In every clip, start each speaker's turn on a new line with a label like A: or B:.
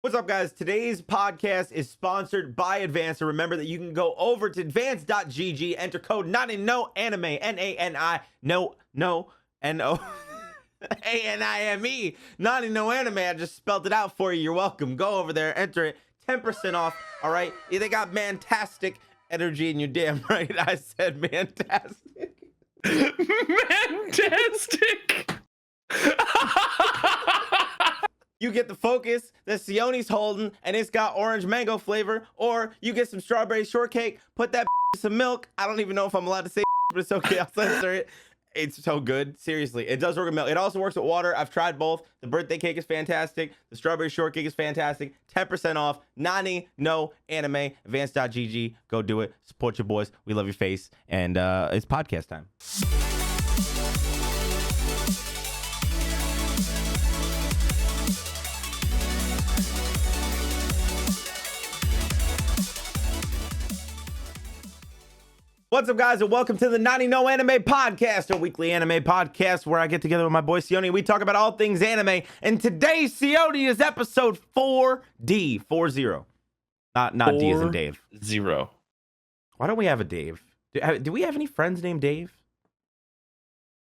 A: What's up, guys? Today's podcast is sponsored by Advance. And remember that you can go over to advance.gg, enter code Nani no anime, N-A-N-I, no, N-O, A-N-I-M-E, Nani no anime. I just spelled it out for you. You're welcome. Go over there, enter it, 10% off. All right. Yeah, they got fantastic energy, and you're damn right. I said fantastic.
B: Fantastic.
A: You get the focus that SeeOhKnee's holding, and it's got orange mango flavor, or you get some strawberry shortcake, put that in some milk. I don't even know if I'm allowed to say but it's okay. I'll censor it. It's so good. Seriously, it does work with milk. It also works with water. I've tried both. The birthday cake is fantastic. The strawberry shortcake is fantastic. 10% off. Nani no anime. Advance.gg. Go do it. Support your boys. We love your face. And it's podcast time. What's up, guys, and welcome to the Nani no Anime Podcast, a weekly anime podcast where I get together with my boy SeeOhKnee and we talk about all things anime. And today's SeeOhKnee is episode 4D, 40. Not D as in Dave.
B: 0.
A: Why don't we have a Dave? Do we have any friends named Dave?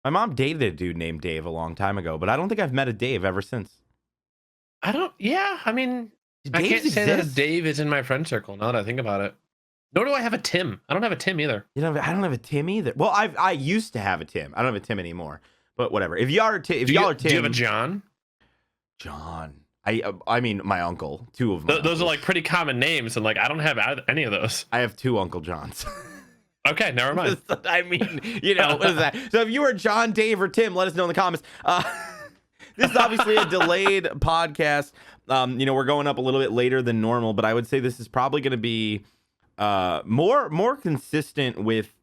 A: My mom dated a dude named Dave a long time ago, but I don't think I've met a Dave ever since.
B: I can't say that a Dave is in my friend circle now that I think about it. Nor do I have a Tim. I don't have a Tim either.
A: I don't have a Tim either. Well, I used to have a Tim. I don't have a Tim anymore. But whatever. If y'all are Tim,
B: do you have a John?
A: John. I mean, my uncle. Two of them.
B: Those are like pretty common names, and like I don't have any of those.
A: I have two Uncle Johns.
B: Okay, never mind.
A: I mean, what is that? So if you are John, Dave, or Tim, let us know in the comments. This is obviously a delayed podcast. We're going up a little bit later than normal, but I would say this is probably going to be more consistent with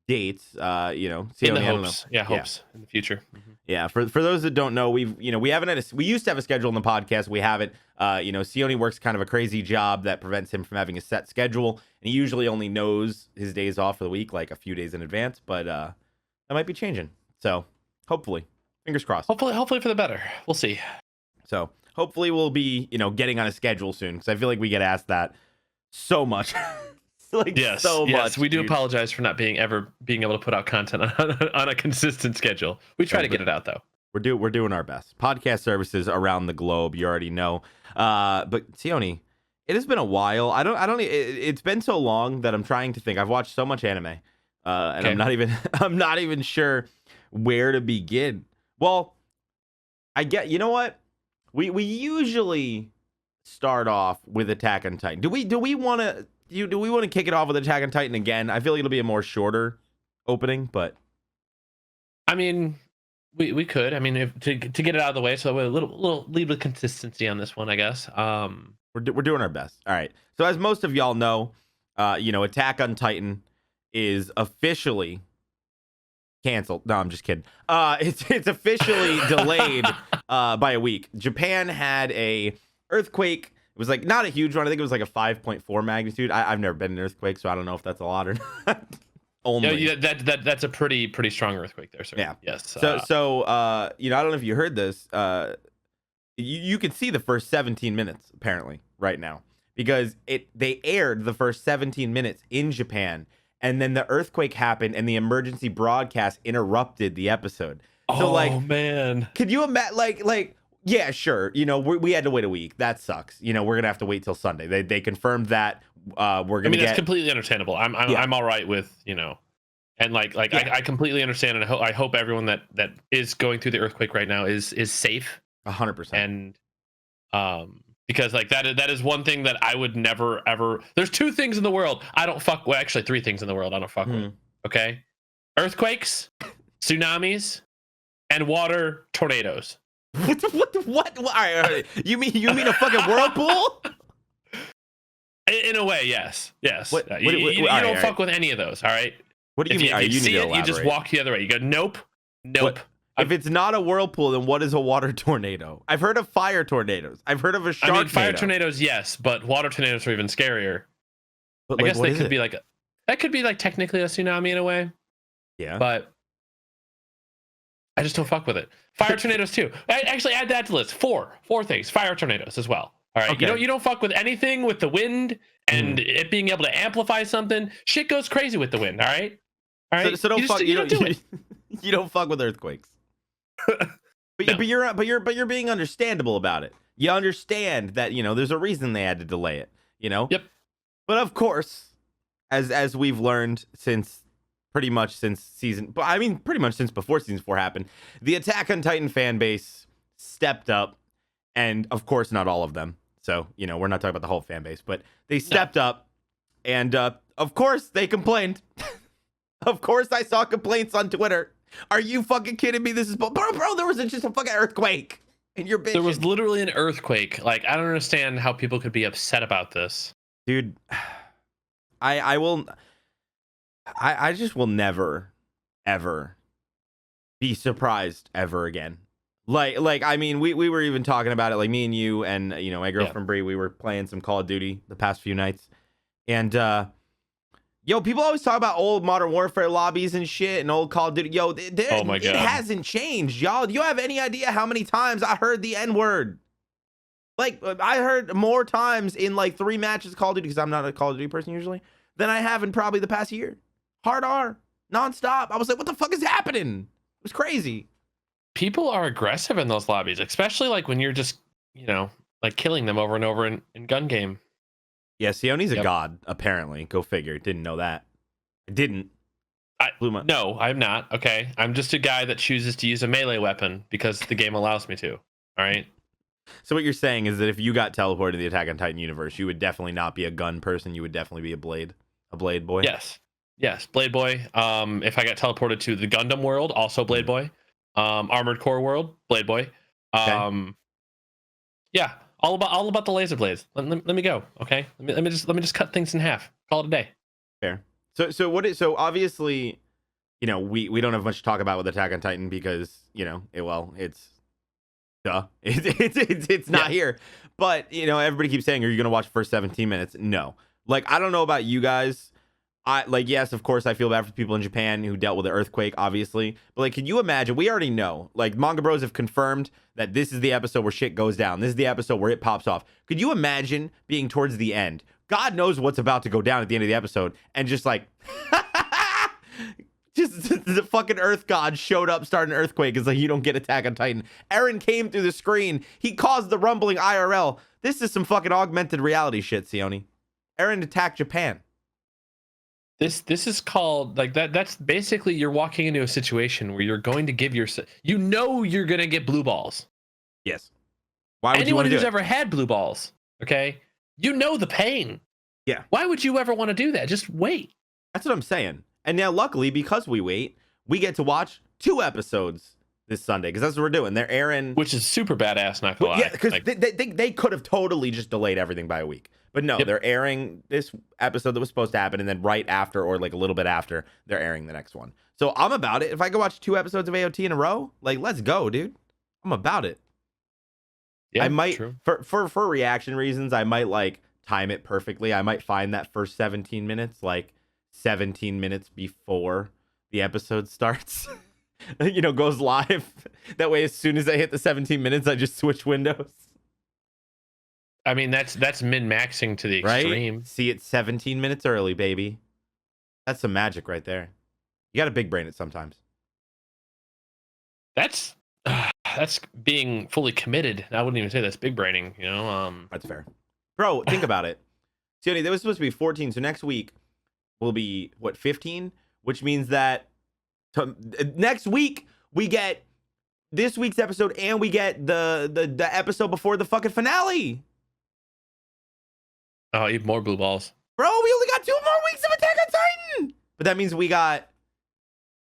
A: dates.
B: Hopes in the future. Mm-hmm.
A: Yeah, for those that don't know, we used to have a schedule in the podcast. We haven't. SeeOhKnee works kind of a crazy job that prevents him from having a set schedule, and he usually only knows his days off for the week like a few days in advance. But that might be changing. So hopefully, fingers crossed.
B: Hopefully for the better. We'll see.
A: So hopefully we'll be getting on a schedule soon, because I feel like we get asked that so much.
B: Yes, we do apologize for not being able to put out content on a consistent schedule. We try to get it out though.
A: We're doing our best. Podcast services around the globe, you already know. But SeeOhKnee, it has been a while. It's been so long that I'm trying to think. I've watched so much anime, and okay. I'm not even sure where to begin. Well, you know what? We usually start off with Attack on Titan. Do we want to kick it off with Attack on Titan again? I feel like it'll be a more shorter opening, but
B: I mean, we could. I mean, to get it out of the way, so we're a little lead with consistency on this one, I guess.
A: We're doing our best. All right. So as most of y'all know, Attack on Titan is officially canceled. No, I'm just kidding. It's officially delayed by a week. Japan had a earthquake. It was like not a huge one. I think it was like a 5.4 magnitude. I've never been in an earthquake, so I don't know if that's a lot or not. Only.
B: Yeah, that's a pretty strong earthquake there, sir.
A: Yeah.
B: Yes.
A: So I don't know if you heard this. You could see the first 17 minutes apparently right now, because they aired the first 17 minutes in Japan, and then the earthquake happened and the emergency broadcast interrupted the episode. So
B: man,
A: could you imagine yeah, sure. We had to wait a week. That sucks. We're gonna have to wait till Sunday. They confirmed that we're gonna.
B: That's completely understandable. I'm all right with and I completely understand, and I hope everyone that is going through the earthquake right now is safe.
A: 100%.
B: And because that is one thing that I would never ever. There's two things in the world I don't fuck. Well, actually, three things in the world I don't fuck with. Okay, earthquakes, tsunamis, and water tornadoes.
A: What? All right. You mean a fucking whirlpool?
B: In a way, yes.
A: What,
B: you don't fuck with any of those. All right.
A: What do you mean?
B: If you see it, you just walk the other way. You go, nope.
A: If it's not a whirlpool, then what is a water tornado? I've heard of fire tornadoes. I've heard of a shark. I mean,
B: fire tornadoes, yes, but water tornadoes are even scarier.
A: But
B: I guess that could be like technically a tsunami in a way.
A: Yeah.
B: But I just don't fuck with it. Fire tornadoes too. I actually add that to the list. Four things. Fire tornadoes as well. All right,
A: Okay.
B: you don't fuck with anything with the wind and it being able to amplify something. Shit goes crazy with the wind. All right, all right.
A: So don't fuck.
B: You don't do it.
A: You don't fuck with earthquakes. But,
B: No.
A: but you're being understandable about it. You understand that there's a reason they had to delay it.
B: Yep.
A: But of course, as we've learned pretty much since before season 4 happened, the Attack on Titan fan base stepped up, and of course not all of them. So we're not talking about the whole fan base, but they stepped up, and of course they complained. Of course I saw complaints on Twitter. Are you fucking kidding me? This is bro. There was just a fucking earthquake, and you're bitching.
B: There was literally an earthquake. Like, I don't understand how people could be upset about this,
A: dude. I just will never, ever be surprised ever again. Like I mean, we were even talking about it. Like me and you and my girlfriend Bree. We were playing some Call of Duty the past few nights, and people always talk about old Modern Warfare lobbies and shit and old Call of Duty.
B: Oh my God.
A: It hasn't changed, y'all. Do you have any idea how many times I heard the N-word? Like, I heard more times in like 3 matches of Call of Duty, because I'm not a Call of Duty person usually, than I have in probably the past year. Hard R, nonstop. I was like, what the fuck is happening? It was crazy.
B: People are aggressive in those lobbies, especially like when you're just, like killing them over and over in gun game.
A: Yeah, SeeOhKnee's a god, apparently. Go figure. Didn't know that. I didn't.
B: No, I'm not. Okay. I'm just a guy that chooses to use a melee weapon because the game allows me to. All right.
A: So what you're saying is that if you got teleported to the Attack on Titan universe, you would definitely not be a gun person. You would definitely be a blade boy.
B: Yes. Blade boy. If I got teleported to the Gundam world, also blade boy. Armored Core world, blade boy.
A: Okay.
B: Yeah. All about the laser blades. Let me go. Okay. Let me just cut things in half. Call it a day.
A: Fair. So obviously, we don't have much to talk about with Attack on Titan because it's not here. But everybody keeps saying, are you gonna watch the first 17 minutes? No. Like, I don't know about you guys. Yes, of course I feel bad for people in Japan who dealt with the earthquake, obviously. But like, can you imagine? We already know. Like, Manga Bros have confirmed that this is the episode where shit goes down. This is the episode where it pops off. Could you imagine being towards the end? God knows what's about to go down at the end of the episode, and just like just the fucking earth god showed up starting an earthquake. It's like, you don't get Attack on Titan. Eren came through the screen. He caused the rumbling IRL. This is some fucking augmented reality shit, SeeOhKnee. Eren attacked Japan.
B: This is called like that. That's basically you're walking into a situation where you're going to give yourself. You're gonna get blue balls.
A: Yes. Why would you
B: Anyone
A: want to do
B: who's
A: it?
B: ever had blue balls, okay, the pain.
A: Yeah.
B: Why would you ever want to do that? Just wait.
A: That's what I'm saying. And now, luckily, because we wait, we get to watch 2 episodes this Sunday, because that's what we're doing. They're airing,
B: which is super badass. Not gonna lie.
A: Yeah, because they could have totally just delayed everything by a week. But no, They're airing this episode that was supposed to happen, and then right after, or like a little bit after, they're airing the next one. So I'm about it. If I could watch 2 episodes of AOT in a row, like, let's go, dude. I'm about it.
B: Yeah,
A: I might,
B: true.
A: for reaction reasons, I might like time it perfectly. I might find that first 17 minutes, like 17 minutes before the episode starts, goes live. That way, as soon as I hit the 17 minutes, I just switch windows.
B: I mean, that's min-maxing to the extreme.
A: Right? See it 17 minutes early, baby. That's some magic right there. You got to big brain it sometimes.
B: That's being fully committed. I wouldn't even say that's big braining,
A: That's fair. Bro, think about it. SeeOhKnee, that was supposed to be 14, so next week will be, 15? Which means that next week we get this week's episode, and we get the episode before the fucking finale.
B: Oh, even more blue balls.
A: Bro, we only got 2 more weeks of Attack on Titan! But that means we got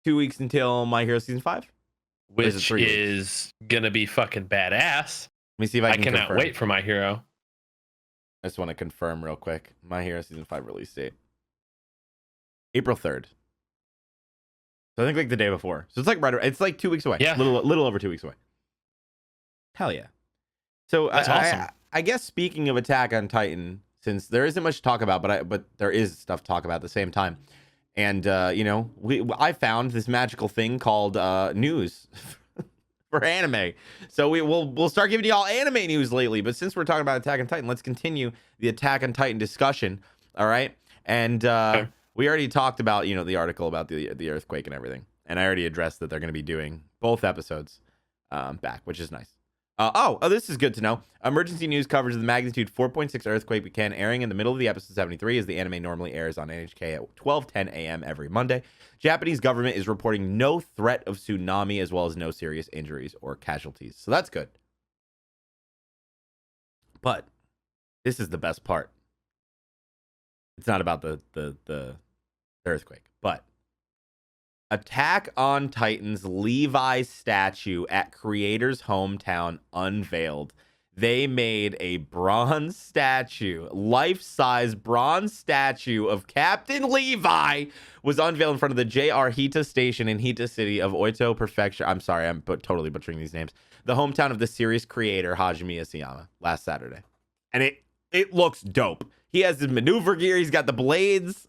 A: 2 weeks until My Hero Season 5?
B: Which is gonna be fucking badass.
A: Let me see if I
B: cannot
A: confirm.
B: wait for My Hero.
A: I just want to confirm real quick. My Hero Season 5 release date. April 3rd. So I think like the day before. So it's like it's like 2 weeks away.
B: Yeah.
A: Little over 2 weeks away. Hell yeah. So
B: that's awesome.
A: I guess speaking of Attack on Titan, since there isn't much to talk about, but there is stuff to talk about at the same time. And I found this magical thing called news for anime. So we'll start giving y'all anime news lately. But since we're talking about Attack on Titan, let's continue the Attack on Titan discussion. All right. And
B: Okay.
A: we already talked about, the article about the earthquake and everything. And I already addressed that they're going to be doing both episodes back, which is nice. This is good to know. Emergency news coverage of the magnitude 4.6 earthquake began airing in the middle of the episode 73, as the anime normally airs on NHK at 12:10 a.m. every Monday. Japanese government is reporting no threat of tsunami, as well as no serious injuries or casualties. So that's good. But this is the best part. It's not about the earthquake, but Attack on Titan's Levi statue at creator's hometown unveiled. They made a bronze statue, life-size bronze statue of Captain Levi was unveiled in front of the JR Hita station in Hita City of Oito Prefecture. I'm sorry, I'm totally butchering these names. The hometown of the series creator Hajime Isayama last Saturday. And it looks dope. He has his maneuver gear, he's got the blades.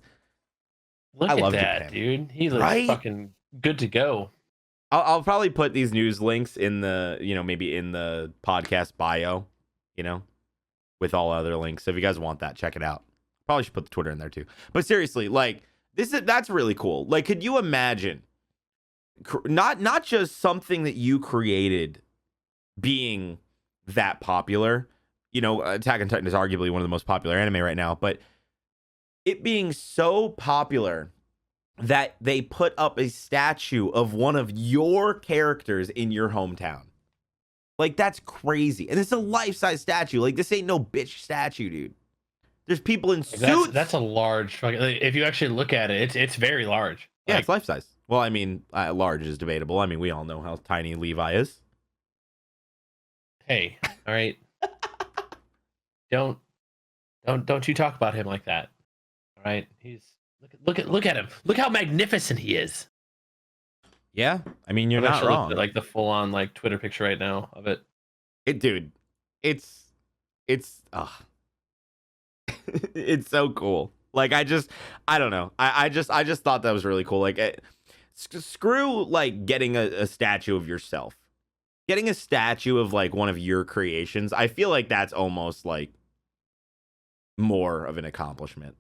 B: Look
A: I
B: at
A: love
B: that,
A: Japan.
B: dude. He looks
A: Right?
B: fucking good to go.
A: I'll probably put these news links in the, maybe in the podcast bio, with all other links. So if you guys want that, check it out. Probably should put the Twitter in there too. But seriously, like that's really cool. Like, could you imagine not just something that you created being that popular? Attack on Titan is arguably one of the most popular anime right now, but it being so popular that they put up a statue of one of your characters in your hometown. Like, that's crazy. And it's a life-size statue. Like, this ain't no bitch statue, dude. There's people in suits.
B: That's a large fucking, if you actually look at it, it's very large.
A: Yeah, it's life-size. Well, I mean, large is debatable. I mean, we all know how tiny Levi is.
B: Hey, all right. Don't you talk about him like that. All right? He's look at him. Look how magnificent he is.
A: Yeah, I mean, you're
B: I'm
A: not
B: actually
A: wrong.
B: looking at, like, the full-on like Twitter picture right now of it.
A: Dude, it's it's so cool. Like, I don't know. I just thought that was really cool. Like, screw like getting a statue of yourself. Getting a statue of like one of your creations, I feel like that's almost like more of an accomplishment.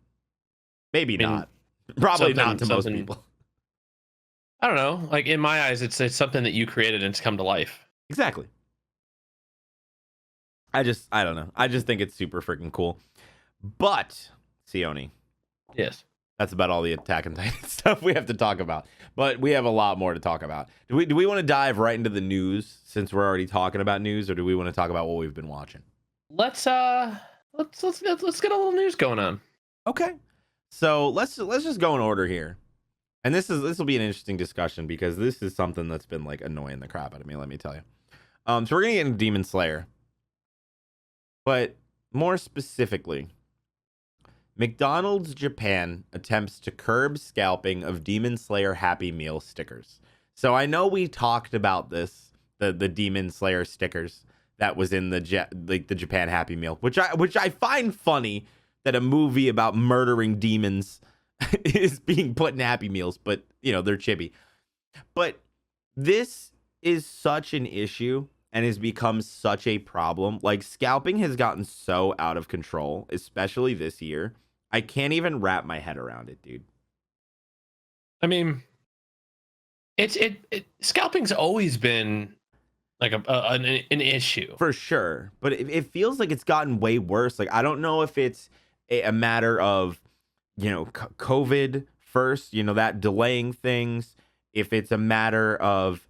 A: Maybe not. Probably not to most people.
B: I don't know. Like, in my eyes, it's something that you created and it's come to life.
A: Exactly. I don't know. I just think it's super freaking cool. But, SeeOhKnee.
B: Yes.
A: That's about all the Attack on Titan stuff we have to talk about. But we have a lot more to talk about. Do we want to dive right into the news since we're already talking about news, or do we want to talk about what we've been watching?
B: Let's get a little news going on.
A: Okay. So let's just go in order here. And this will be an interesting discussion because this is something that's been like annoying the crap out of me, let me tell you. So we're gonna get into Demon Slayer. But more specifically, McDonald's Japan attempts to curb scalping of Demon Slayer Happy Meal stickers. So I know we talked about this, the Demon Slayer stickers that was in the Japan Happy Meal, which I find funny that a movie about murdering demons is being put in Happy Meals, but they're chibi. But this is such an issue and has become such a problem. Like, scalping has gotten so out of control, especially this year. I can't even wrap my head around it, dude.
B: I mean, scalping's always been like an issue
A: For sure, but it feels like it's gotten way worse. Like, I don't know if it's a matter of COVID first, that delaying things, if it's a matter of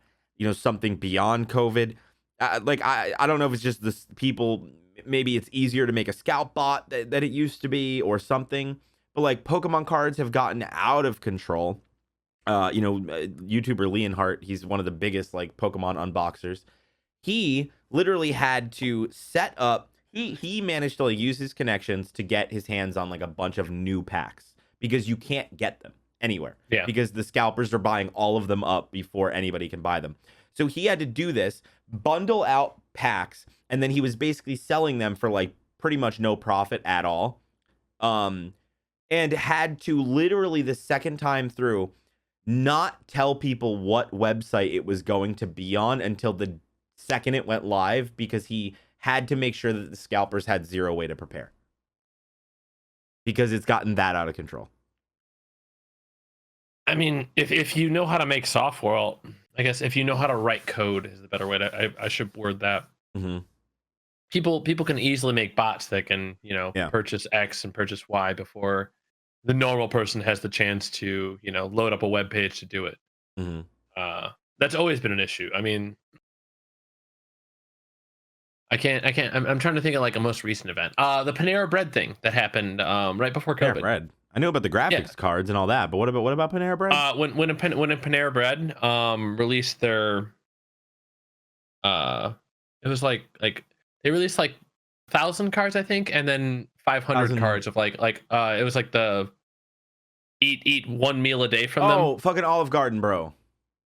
A: something beyond COVID. I don't know if it's just this people, maybe it's easier to make a scalp bot that it used to be or something, but like Pokemon cards have gotten out of control. YouTuber Leonhardt, he's one of the biggest like Pokemon unboxers. He literally had to set up, he managed to like use his connections to get his hands on like a bunch of new packs because you can't get them anywhere.
B: Yeah.
A: Because the scalpers are buying all of them up before anybody can buy them. So he had to do this, bundle out packs, and then he was basically selling them for like pretty much no profit at all. And had to literally the second time through not tell people what website it was going to be on until the second it went live because he had to make sure that the scalpers had 0 way to prepare. Because it's gotten that out of control.
B: I mean, if you know how to make software, well, I guess if you know how to write code is the better way to. I should word that.
A: Mm-hmm.
B: People can easily make bots that can purchase X and purchase Y before the normal person has the chance to load up a web page to do it.
A: Mm-hmm.
B: That's always been an issue. I mean, I can't. I'm trying to think of like a most recent event. The Panera Bread thing that happened right before COVID.
A: Panera Bread. I knew about the graphics cards and all that, but what about Panera Bread?
B: When Panera Bread released their it was like they released like 1,000 cards, I think, and then 500 cards of like it was like the eat one meal a day from them.
A: Oh, fucking Olive Garden, bro.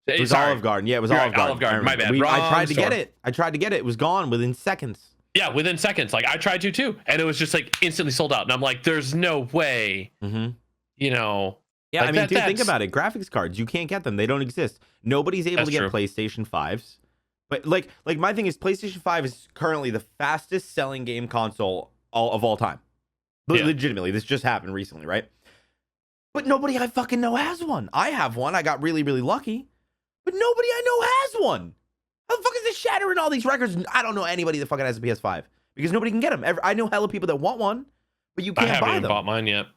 A: It was Olive Garden. Yeah, it was Olive Garden.
B: Olive Garden. My bad.
A: I tried to get it. It was gone within seconds.
B: Yeah, within seconds. Like I tried to too, and it was just like instantly sold out. And I'm like, there's no way.
A: Mm-hmm.
B: Yeah,
A: like I mean, dude, think about it. Graphics cards, you can't get them. They don't exist. Nobody's able to get PlayStation 5s. But like my thing is, PlayStation 5 is currently the fastest selling game console of all time. Legitimately, this just happened recently, right? But nobody I fucking know has one. I have one. I got really, really lucky. But nobody I know has one. How the fuck is this shattering all these records? I don't know anybody that fucking has a PS5 because nobody can get them. I know hella people that want one, but you can't buy them. I haven't even
B: bought mine yet.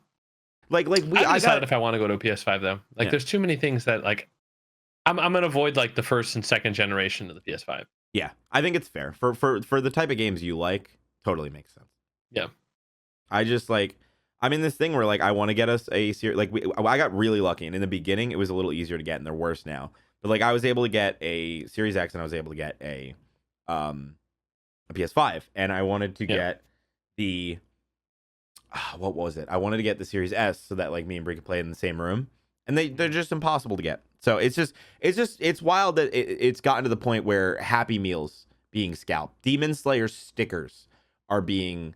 A: I
B: decided if I want to go to a PS5 though. Like, there's too many things that like I'm gonna avoid like the first and second generation of the PS5.
A: Yeah, I think it's fair for the type of games you like. Totally makes sense.
B: Yeah,
A: I just like. I'm in this thing where like I want to get us a series. Like I got really lucky, and in the beginning it was a little easier to get, and they're worse now. But like I was able to get a Series X, and I was able to get a PS5, and I wanted to get the what was it? I wanted to get the Series S so that like me and Brie could play in the same room, and they're just impossible to get. So it's wild that it's gotten to the point where Happy Meals being scalped, Demon Slayer stickers are being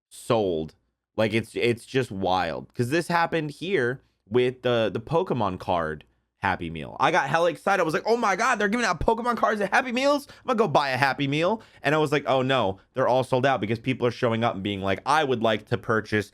A: sold. Like it's just wild because this happened here with the Pokemon card Happy Meal. I got hella excited. I was like, oh my God, they're giving out Pokemon cards at Happy Meals. I'm gonna go buy a Happy Meal. And I was like, oh no, they're all sold out because people are showing up and being like, I would like to purchase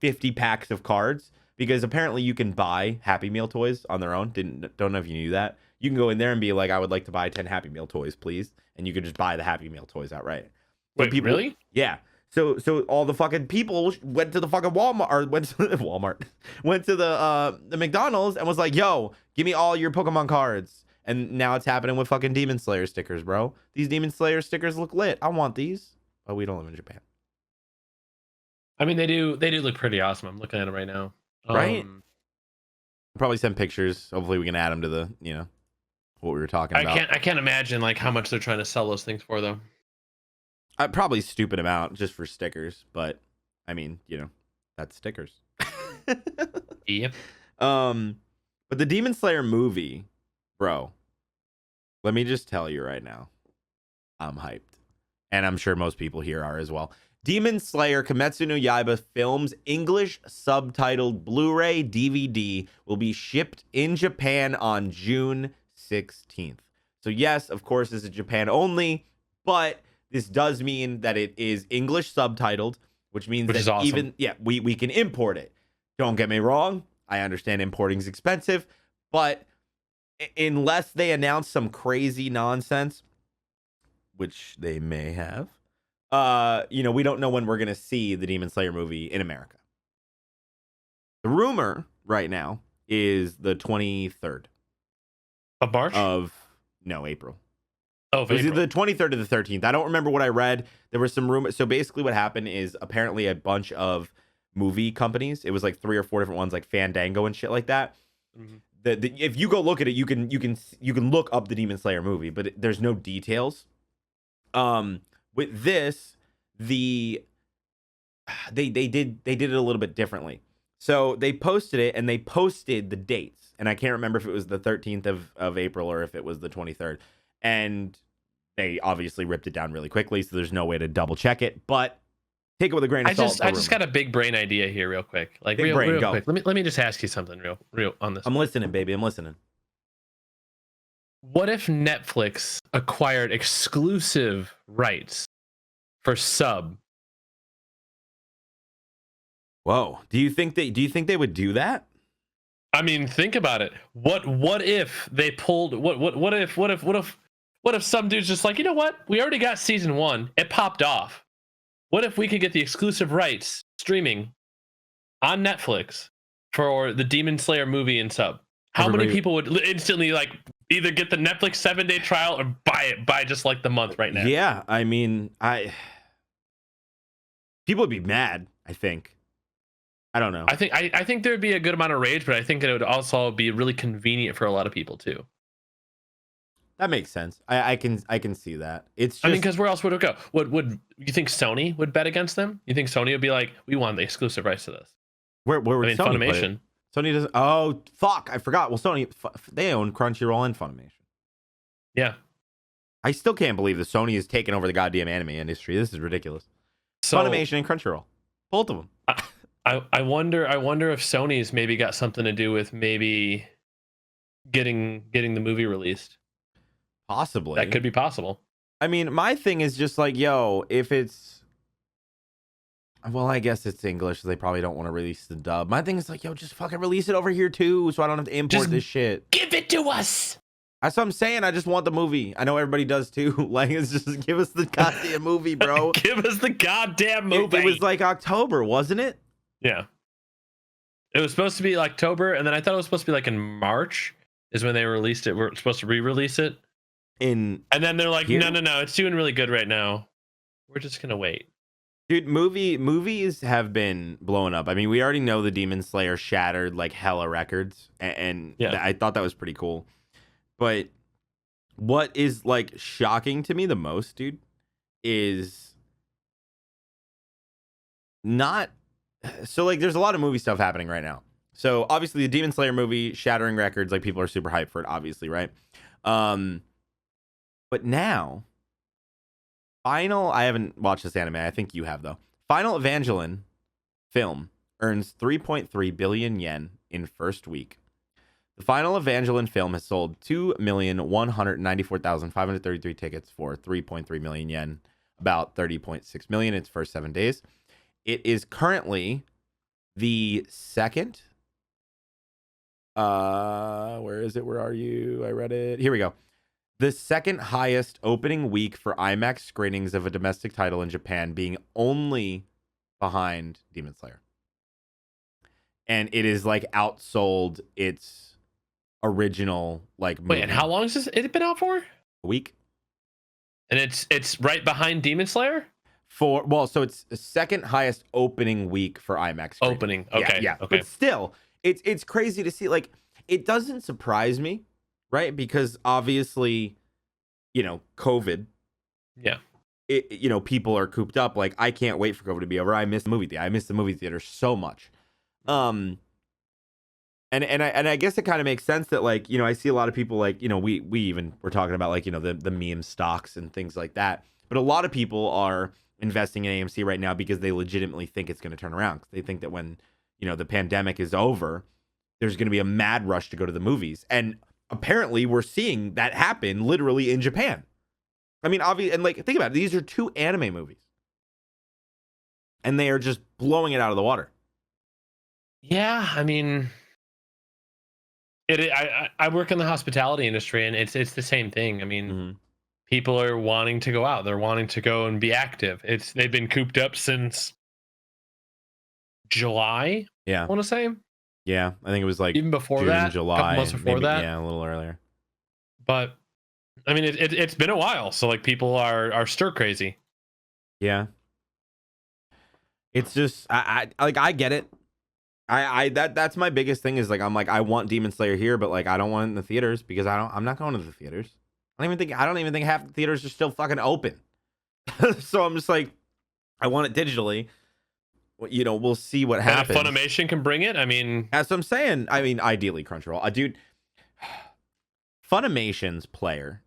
A: 50 packs of cards because apparently you can buy Happy Meal toys on their own. Don't know if you knew that. You can go in there and be like, I would like to buy 10 Happy Meal toys, please. And you can just buy the Happy Meal toys outright.
B: Wait, really?
A: Yeah. So all the fucking people went to the fucking Walmart, or went to the McDonald's and was like, yo, give me all your Pokemon cards. And now it's happening with fucking Demon Slayer stickers, bro. These Demon Slayer stickers look lit. I want these. But we don't live in Japan.
B: I mean, they do look pretty awesome. I'm looking at them right now.
A: Right? I'll probably send pictures. Hopefully we can add them to the, what we were talking about.
B: I can't imagine like how much they're trying to sell those things for though.
A: I'd probably stupid amount just for stickers, but I mean, that's stickers.
B: Yep.
A: But the Demon Slayer movie, bro, let me just tell you right now, I'm hyped. And I'm sure most people here are as well. Demon Slayer Kimetsu no Yaiba films English subtitled Blu-ray DVD will be shipped in Japan on June 16th. So yes, of course, this is Japan only, but this does mean that it is English subtitled, which means that awesome. We can import it. Don't get me wrong. I understand importing is expensive, but unless they announce some crazy nonsense, which they may have, we don't know when we're going to see the Demon Slayer movie in America. The rumor right now is the 23rd
B: of March?
A: April.
B: It
A: was either the 23rd or the 13th. I don't remember what I read. There was some rumors. So basically what happened is apparently a bunch of movie companies, it was like 3 or 4 different ones, like Fandango and shit like that. Mm-hmm. If you go look at it, you can look up the Demon Slayer movie, but there's no details. With this, they did it a little bit differently. So they posted it and they posted the dates. And I can't remember if it was the 13th of April or if it was the 23rd. And they obviously ripped it down really quickly, so there's no way to double check it. But take it with a grain of salt.
B: I just got a big brain idea here, real quick. Like real quick. Let me just ask you something real on this.
A: I'm listening, baby. I'm listening.
B: what if Netflix acquired exclusive rights for sub?
A: Whoa. Do you think they would do that?
B: I mean, think about it. What if they pulled what if some dude's just like, you know what? We already got season 1. It popped off. What if we could get the exclusive rights streaming on Netflix for the Demon Slayer movie and sub? How many people would instantly like either get the Netflix 7-day trial or buy just like the month right now?
A: Yeah, I mean, people would be mad, I think. I don't know.
B: I think there'd be a good amount of rage, but I think it would also be really convenient for a lot of people too.
A: That makes sense. I can see that. It's just,
B: I mean, because where else would it go? Would you think Sony would bet against them? You think Sony would be like, we want the exclusive rights to this?
A: Where would Sony
B: Funimation
A: put it? Sony doesn't. Oh fuck! I forgot. Well, Sony, they own Crunchyroll and Funimation.
B: Yeah.
A: I still can't believe that Sony has taken over the goddamn anime industry. This is ridiculous.
B: So,
A: Funimation and Crunchyroll, both of them.
B: I wonder if Sony's maybe got something to do with maybe getting the movie released.
A: Possibly.
B: That could be possible.
A: I mean, my thing is just like, yo, if it's, well, I guess it's English, so they probably don't want to release the dub. My thing is like, yo, just fucking release it over here too, so I don't have to import this shit.
B: Give it to us.
A: That's what I'm saying. I just want the movie. I know everybody does too. Like, it's just give us the goddamn movie, bro.
B: Give us the goddamn movie.
A: It was like October, wasn't it?
B: Yeah. It was supposed to be October, and then I thought it was supposed to be like in March is when they released it. We're supposed to re-release it. And then they're like, no, it's doing really good right now. We're just gonna wait.
A: Dude, movies have been blowing up. I mean, we already know the Demon Slayer shattered like hella records, and
B: yeah.
A: I thought that was pretty cool. But what is like shocking to me the most, dude, is not so like there's a lot of movie stuff happening right now. So obviously the Demon Slayer movie shattering records, like people are super hyped for it, obviously, right? But now, I haven't watched this anime. I think you have, though. Final Evangelion film earns 3.3 billion yen in first week. The Final Evangelion film has sold 2,194,533 tickets for 3.3 million yen, about 30.6 million in its first 7 days. It is currently the second. Where is it? Where are you? I read it. Here we go. The second highest opening week for IMAX screenings of a domestic title in Japan, being only behind Demon Slayer. And it is like outsold its original like movie.
B: Wait, and how long has it been out for?
A: A week.
B: And it's right behind Demon Slayer?
A: So it's the second highest opening week for IMAX screenings.
B: Opening. Okay.
A: Yeah.
B: Okay.
A: But still, it's crazy to see. Like, it doesn't surprise me. Right, because obviously, COVID.
B: Yeah.
A: People are cooped up. Like, I can't wait for COVID to be over. I miss the movie theater. I miss the movie theater so much. And I guess it kind of makes sense that like I see a lot of people like we even were talking about like the meme stocks and things like that. But a lot of people are investing in AMC right now because they legitimately think it's going to turn around. They think that when the pandemic is over, there's going to be a mad rush to go to the movies. And apparently we're seeing that happen literally in Japan. I mean, obviously, and like, think about it. These are 2 anime movies. And they are just blowing it out of the water.
B: Yeah, I mean, I work in the hospitality industry, and it's the same thing. I mean, people are wanting to go out. They're wanting to go and be active. They've been cooped up since July.
A: Yeah.
B: I want to say.
A: Yeah, I think it was like
B: even before
A: June,
B: that,
A: July,
B: a couple months before that.
A: Yeah, a little earlier.
B: But I mean, it's been a while, so like people are stir crazy.
A: Yeah, it's just I get it. That's my biggest thing is like I'm like I want Demon Slayer here, but like I don't want it in the theaters because I'm not going to the theaters. I don't even think half the theaters are still fucking open. So I'm just like I want it digitally. We'll see what happens.
B: If Funimation can bring it, I mean,
A: as I'm saying, I mean, ideally Crunchyroll. Dude, Funimation's player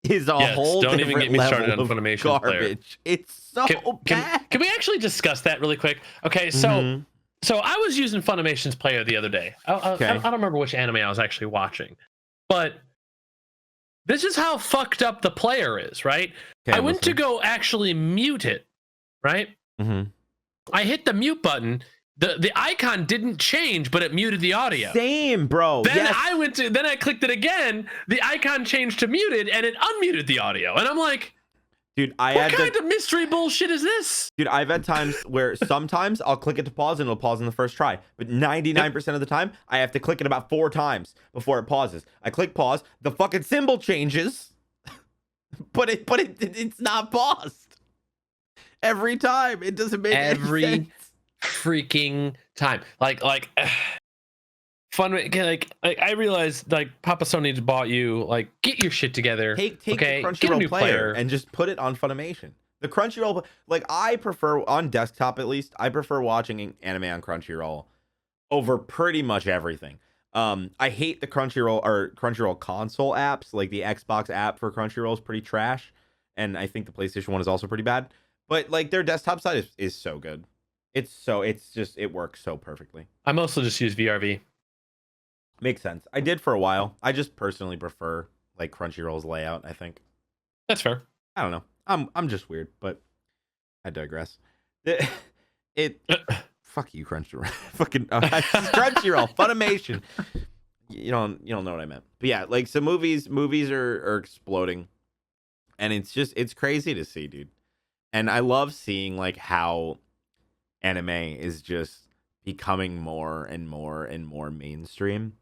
A: is a whole
B: don't
A: different
B: even get me started on Funimation's
A: garbage. Player. It's so bad.
B: Can we actually discuss that really quick? Okay, so so I was using Funimation's player the other day. I don't remember which anime I was actually watching, but this is how fucked up the player is, right?
A: Okay,
B: I went to go actually mute it, right?
A: Mm-hmm.
B: I hit the mute button. The icon didn't change, but it muted the audio.
A: Same, bro.
B: Then
A: yes.
B: I clicked it again. The icon changed to muted, and it unmuted the audio. And I'm like,
A: dude,
B: what kind of mystery bullshit is this?
A: Dude, I've had times where sometimes I'll click it to pause and it'll pause in the first try. But 99% of the time, I have to click it about 4 times before it pauses. I click pause, the fucking symbol changes, but it's not paused. Every time. It doesn't make any sense.
B: Freaking time. Like fun. Like I realized, like, Papa Sony bought you. Like, get your shit together.
A: Take
B: okay?
A: the Crunchyroll player and just put it on Funimation. The Crunchyroll, like, I prefer, on desktop at least, I prefer watching anime on Crunchyroll over pretty much everything. I hate the Crunchyroll console apps. Like, the Xbox app for Crunchyroll is pretty trash, and I think the PlayStation one is also pretty bad. But like, their desktop side is so good. It works so perfectly.
B: I mostly just use VRV.
A: Makes sense. I did for a while. I just personally prefer like Crunchyroll's layout, I think.
B: That's fair.
A: I don't know. I'm just weird, but I digress. Fuck you, Crunchyroll. Fucking Crunchyroll, Funimation. You don't know what I meant. But yeah, like, so movies are exploding, and it's crazy to see, dude. And I love seeing like how anime is just becoming more and more and more mainstream.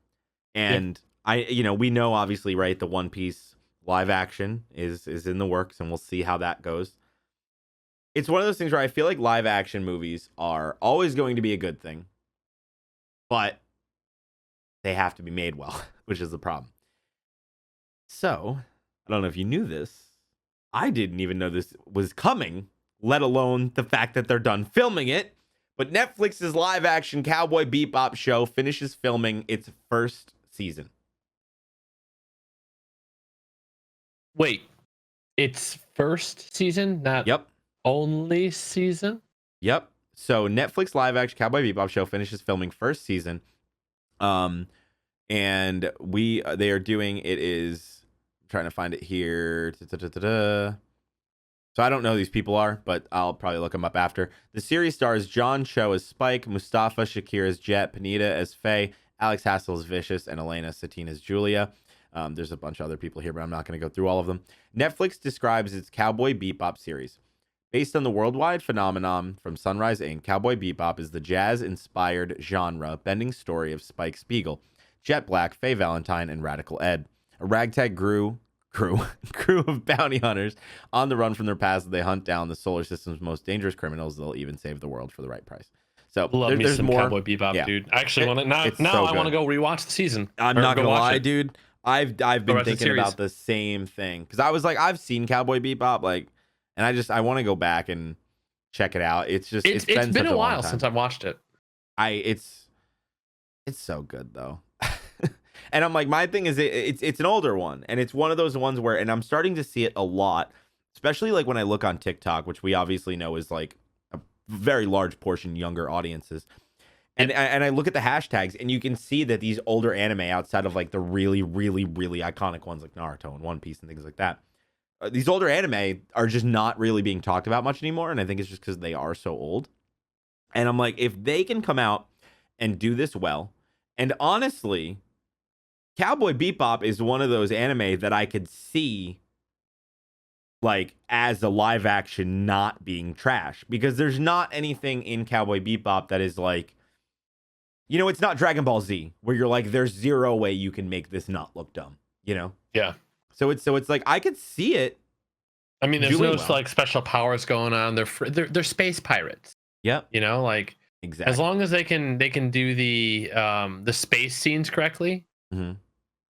A: And we know, obviously, right, the One Piece live action is in the works, and we'll see how that goes. It's one of those things where I feel like live action movies are always going to be a good thing, but they have to be made well, which is the problem. So, I don't know if you knew this. I didn't even know this was coming, let alone the fact that they're done filming it. But Netflix's live action Cowboy Bebop show finishes filming its first season.
B: Wait, it's first season, not only season?
A: Yep. So Netflix live action Cowboy Bebop show finishes filming first season. And they are doing, it is, I'm trying to find it here. So I don't know who these people are, but I'll probably look them up after. The series stars John Cho as Spike, Mustafa Shakir as Jet, Panita as Faye, Alex Hassel as Vicious, and Elena Satine as Julia. There's a bunch of other people here, but I'm not going to go through all of them. Netflix describes its Cowboy Bebop series. Based on the worldwide phenomenon from Sunrise Inc., Cowboy Bebop is the jazz-inspired genre-bending story of Spike Spiegel, Jet Black, Faye Valentine, and Radical Ed. A ragtag crew of bounty hunters on the run from their past as they hunt down the solar system's most dangerous criminals. They'll even save the world for the right price. So
B: there's some more Cowboy Bebop, dude. I actually want to now. I want to go rewatch the season.
A: I'm not gonna lie, dude. I've been thinking about the same thing, because I was like, I've seen Cowboy Bebop, like, and I want to go back and check it out. It's been
B: a while since I've watched it.
A: It's so good though. And I'm like, my thing is, it's an older one, and it's one of those ones where, and I'm starting to see it a lot, especially like when I look on TikTok, which we obviously know is like a very large portion younger audiences. And I look at the hashtags, and you can see that these older anime, outside of like the really, really, really iconic ones like Naruto and One Piece and things like that, these older anime are just not really being talked about much anymore. And I think it's just because they are so old. And I'm like, if they can come out and do this well, and honestly, Cowboy Bebop is one of those anime that I could see like as a live action not being trash, because there's not anything in Cowboy Bebop that is like, it's not Dragon Ball Z where you're like, there's zero way you can make this not look dumb,
B: Yeah.
A: So it's like, I could see it.
B: I mean, there's no like special powers going on. They're space pirates.
A: Yep.
B: Like, exactly. As long as they can do the space scenes correctly,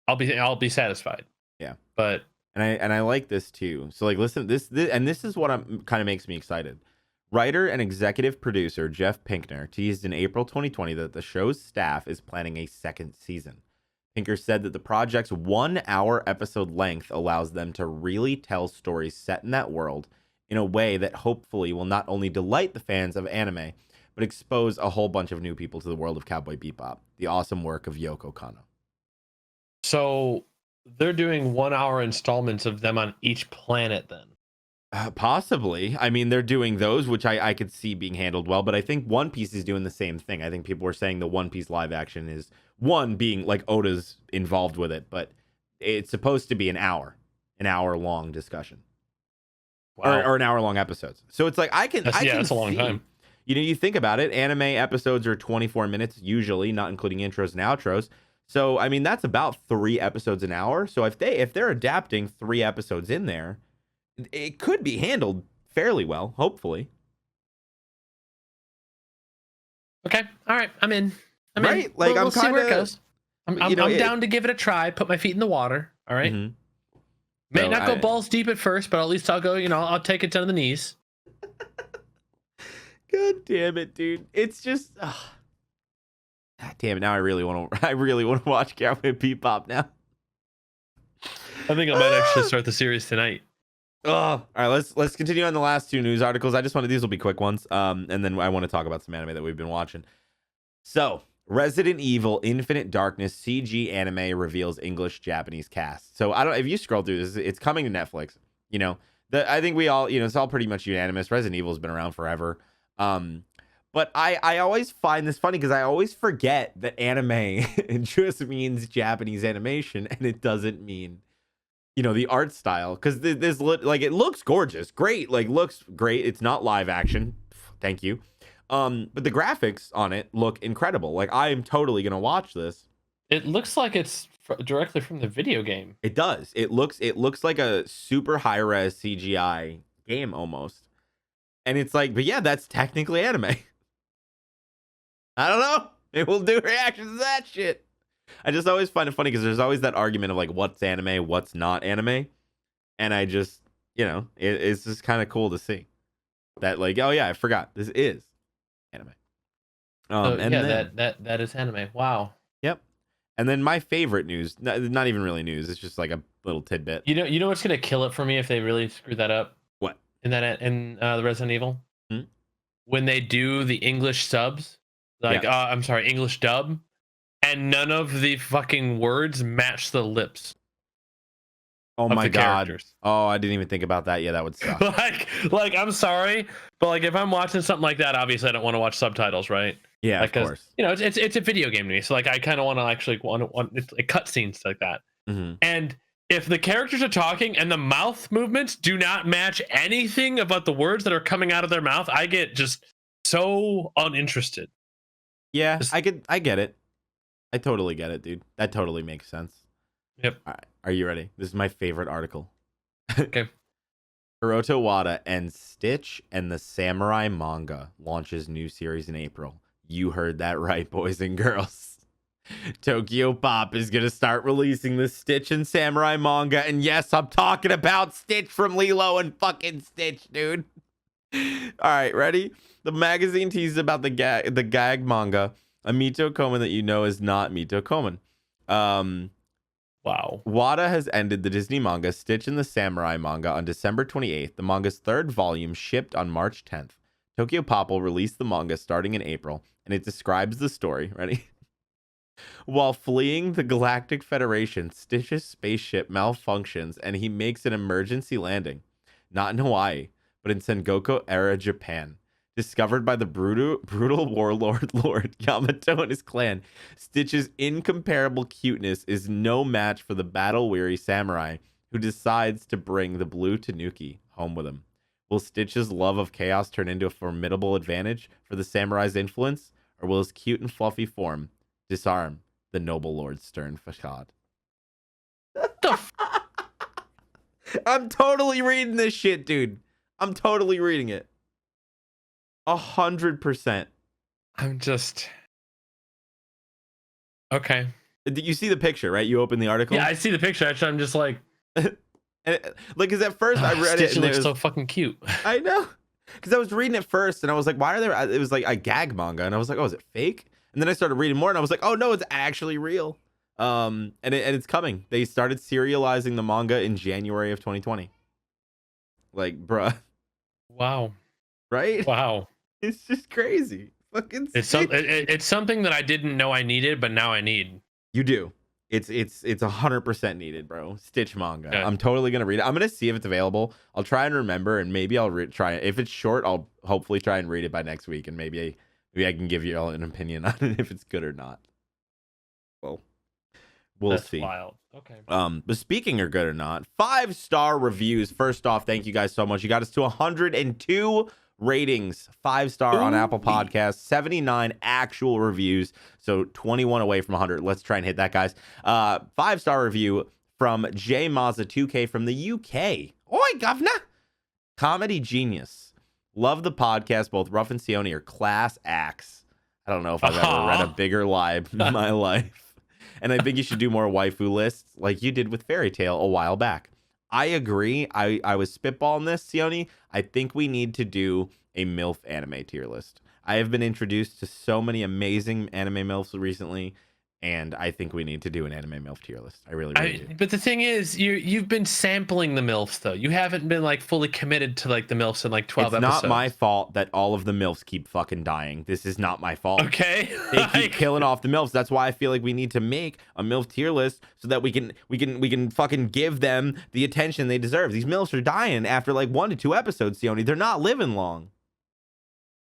B: I'll be satisfied.
A: Yeah.
B: But
A: and I like this too. So like, listen, this is what kind of makes me excited. Writer and executive producer Jeff Pinkner teased in April 2020 that the show's staff is planning a second season. Pinker said that the project's 1 hour episode length allows them to really tell stories set in that world in a way that hopefully will not only delight the fans of anime, but expose a whole bunch of new people to the world of Cowboy Bebop, the awesome work of Yoko Kanno.
B: So they're doing 1 hour installments of them on each planet then.
A: Possibly. I mean, they're doing those, which I could see being handled well, but I think One Piece is doing the same thing. I think people were saying the One Piece live action is one being like Oda's involved with it, but it's supposed to be an hour long discussion.
B: Wow.
A: Or an hour long episodes. So it's like I can
B: That's a long time.
A: You know, you think about it, anime episodes are 24 minutes usually, not including intros and outros. So I mean, that's about 3 episodes an hour. So if they're adapting 3 episodes in there, it could be handled fairly well, hopefully.
B: Okay. All right. I'm in.
A: Right?
B: In.
A: Like,
B: we'll
A: I'm
B: see where it
A: kinda-
B: goes. I'm down to give it a try. Put my feet in the water. All right?
A: Mhm.
B: May
A: So
B: not go balls deep at first, but at least I'll go. I'll take it down to the knees.
A: God damn it, dude. It's just God damn it. Now I really want to watch Cowboy Bebop now.
B: I think I might actually start the series tonight.
A: Oh, all right. Let's continue on the last 2 news articles. These will be quick ones. And then I want to talk about some anime that we've been watching. So, Resident Evil Infinite Darkness CG anime reveals English Japanese cast. So I don't. If you scroll through this, it's coming to Netflix. I think we all, it's all pretty much unanimous. Resident Evil has been around forever. But I always find this funny because I always forget that anime just means Japanese animation, and it doesn't mean the art style, because this like it looks gorgeous, great, like looks great. It's not live action, thank you. But the graphics on it look incredible. Like I am totally gonna watch this.
B: It looks like it's directly from the video game.
A: It does. It looks like a super high res CGI game almost, and it's like, but yeah, that's technically anime. I don't know. Maybe we'll do reactions to that shit. I just always find it funny because there's always that argument of like what's anime, what's not anime, and I just it's just kind of cool to see that, like, oh yeah, I forgot this is anime.
B: And yeah, that is anime. Wow.
A: Yep. And then my favorite news, not even really news, it's just like a little tidbit.
B: You know what's gonna kill it for me if they really screw that up?
A: What?
B: In the Resident Evil? When they do the English subs, like I'm sorry, English dub, and none of the fucking words match the lips.
A: Oh my god. Characters. Oh, I didn't even think about that. Yeah, that would suck.
B: like I'm sorry, but like if I'm watching something like that, obviously I don't want to watch subtitles, right?
A: Yeah,
B: like,
A: of course.
B: It's a video game to me, so like I kind of want to actually want it's like cutscenes like that.
A: Mm-hmm.
B: And if the characters are talking and the mouth movements do not match anything about the words that are coming out of their mouth, I get just so uninterested.
A: Yeah, I get it. I totally get it, dude. That totally makes sense.
B: Yep.
A: All right. Are you ready? This is my favorite article.
B: Okay.
A: Hiroto Wada and Stitch and the Samurai manga launches new series in April. You heard that right, boys and girls. Tokyo Pop is going to start releasing the Stitch and Samurai manga. And yes, I'm talking about Stitch from Lilo and fucking Stitch, dude. All right, ready? The magazine teases about the gag manga, a Mito Koman that is not Mito Koman.
B: Wow.
A: Wada has ended the Disney manga Stitch and the Samurai manga on December 28th. The manga's 3rd volume shipped on March 10th. Tokyo Pop will release the manga starting in April, and it describes the story. Ready? While fleeing the Galactic Federation, Stitch's spaceship malfunctions, and he makes an emergency landing. Not in Hawaii, but in Sengoku-era Japan. Discovered by the brutal warlord Lord Yamato and his clan, Stitch's incomparable cuteness is no match for the battle-weary samurai who decides to bring the blue tanuki home with him. Will Stitch's love of chaos turn into a formidable advantage for the samurai's influence, or will his cute and fluffy form disarm the noble lord's stern facade? I'm totally reading this shit, dude. I'm totally reading it. 100%.
B: I'm just okay.
A: You see the picture, right? You open the article.
B: Yeah, I see the picture. Actually, I'm just like,
A: because at first I read
B: Stitch
A: it, and
B: looks so fucking cute.
A: I know, because I was reading it first, and I was like, why are there? It was like a gag manga, and I was like, oh, is it fake? And then I started reading more, and I was like, oh no, it's actually real. And it's coming. They started serializing the manga in January of 2020. Like, bruh.
B: Wow.
A: Right?
B: Wow.
A: It's just crazy. Fucking
B: it's something that I didn't know I needed, but now I need.
A: You do. It's 100% needed, bro. Stitch manga.
B: Okay.
A: I'm totally gonna read it. I'm gonna see if it's available. I'll try and remember, and maybe I'll try it. If it's short, I'll hopefully try and read it by next week, and maybe I can give you all an opinion on it if it's good or not. Well, we'll see.
B: Wild. Okay.
A: But speaking of good or not, 5-star reviews. First off, thank you guys so much. You got us to 102 ratings, 5-star on Apple Podcasts, 79 actual reviews, so 21 away from 100. Let's try and hit that, guys. 5-star review from J Mazza 2K from the UK. Oi, governor! Comedy genius. Love the podcast. Both Ruff and SeeOhKnee are class acts. I don't know if I've ever read a bigger lie in my life. And I think you should do more waifu lists like you did with Fairy Tail a while back. I agree. I was spitballing this, SeeOhKnee. I think we need to do a MILF anime tier list. I have been introduced to so many amazing anime MILFs recently, and I think we need to do an anime MILF tier list. I really do.
B: But the thing is, you've been sampling the MILFs, though. You haven't been like fully committed to like the MILFs in like 12 episodes.
A: It's not my fault that all of the MILFs keep fucking dying. This is not my fault.
B: Okay.
A: They keep killing off the MILFs. That's why I feel like we need to make a MILF tier list so that we can fucking give them the attention they deserve. These MILFs are dying after like 1 to 2 episodes, SeeOhKnee. They're not living long.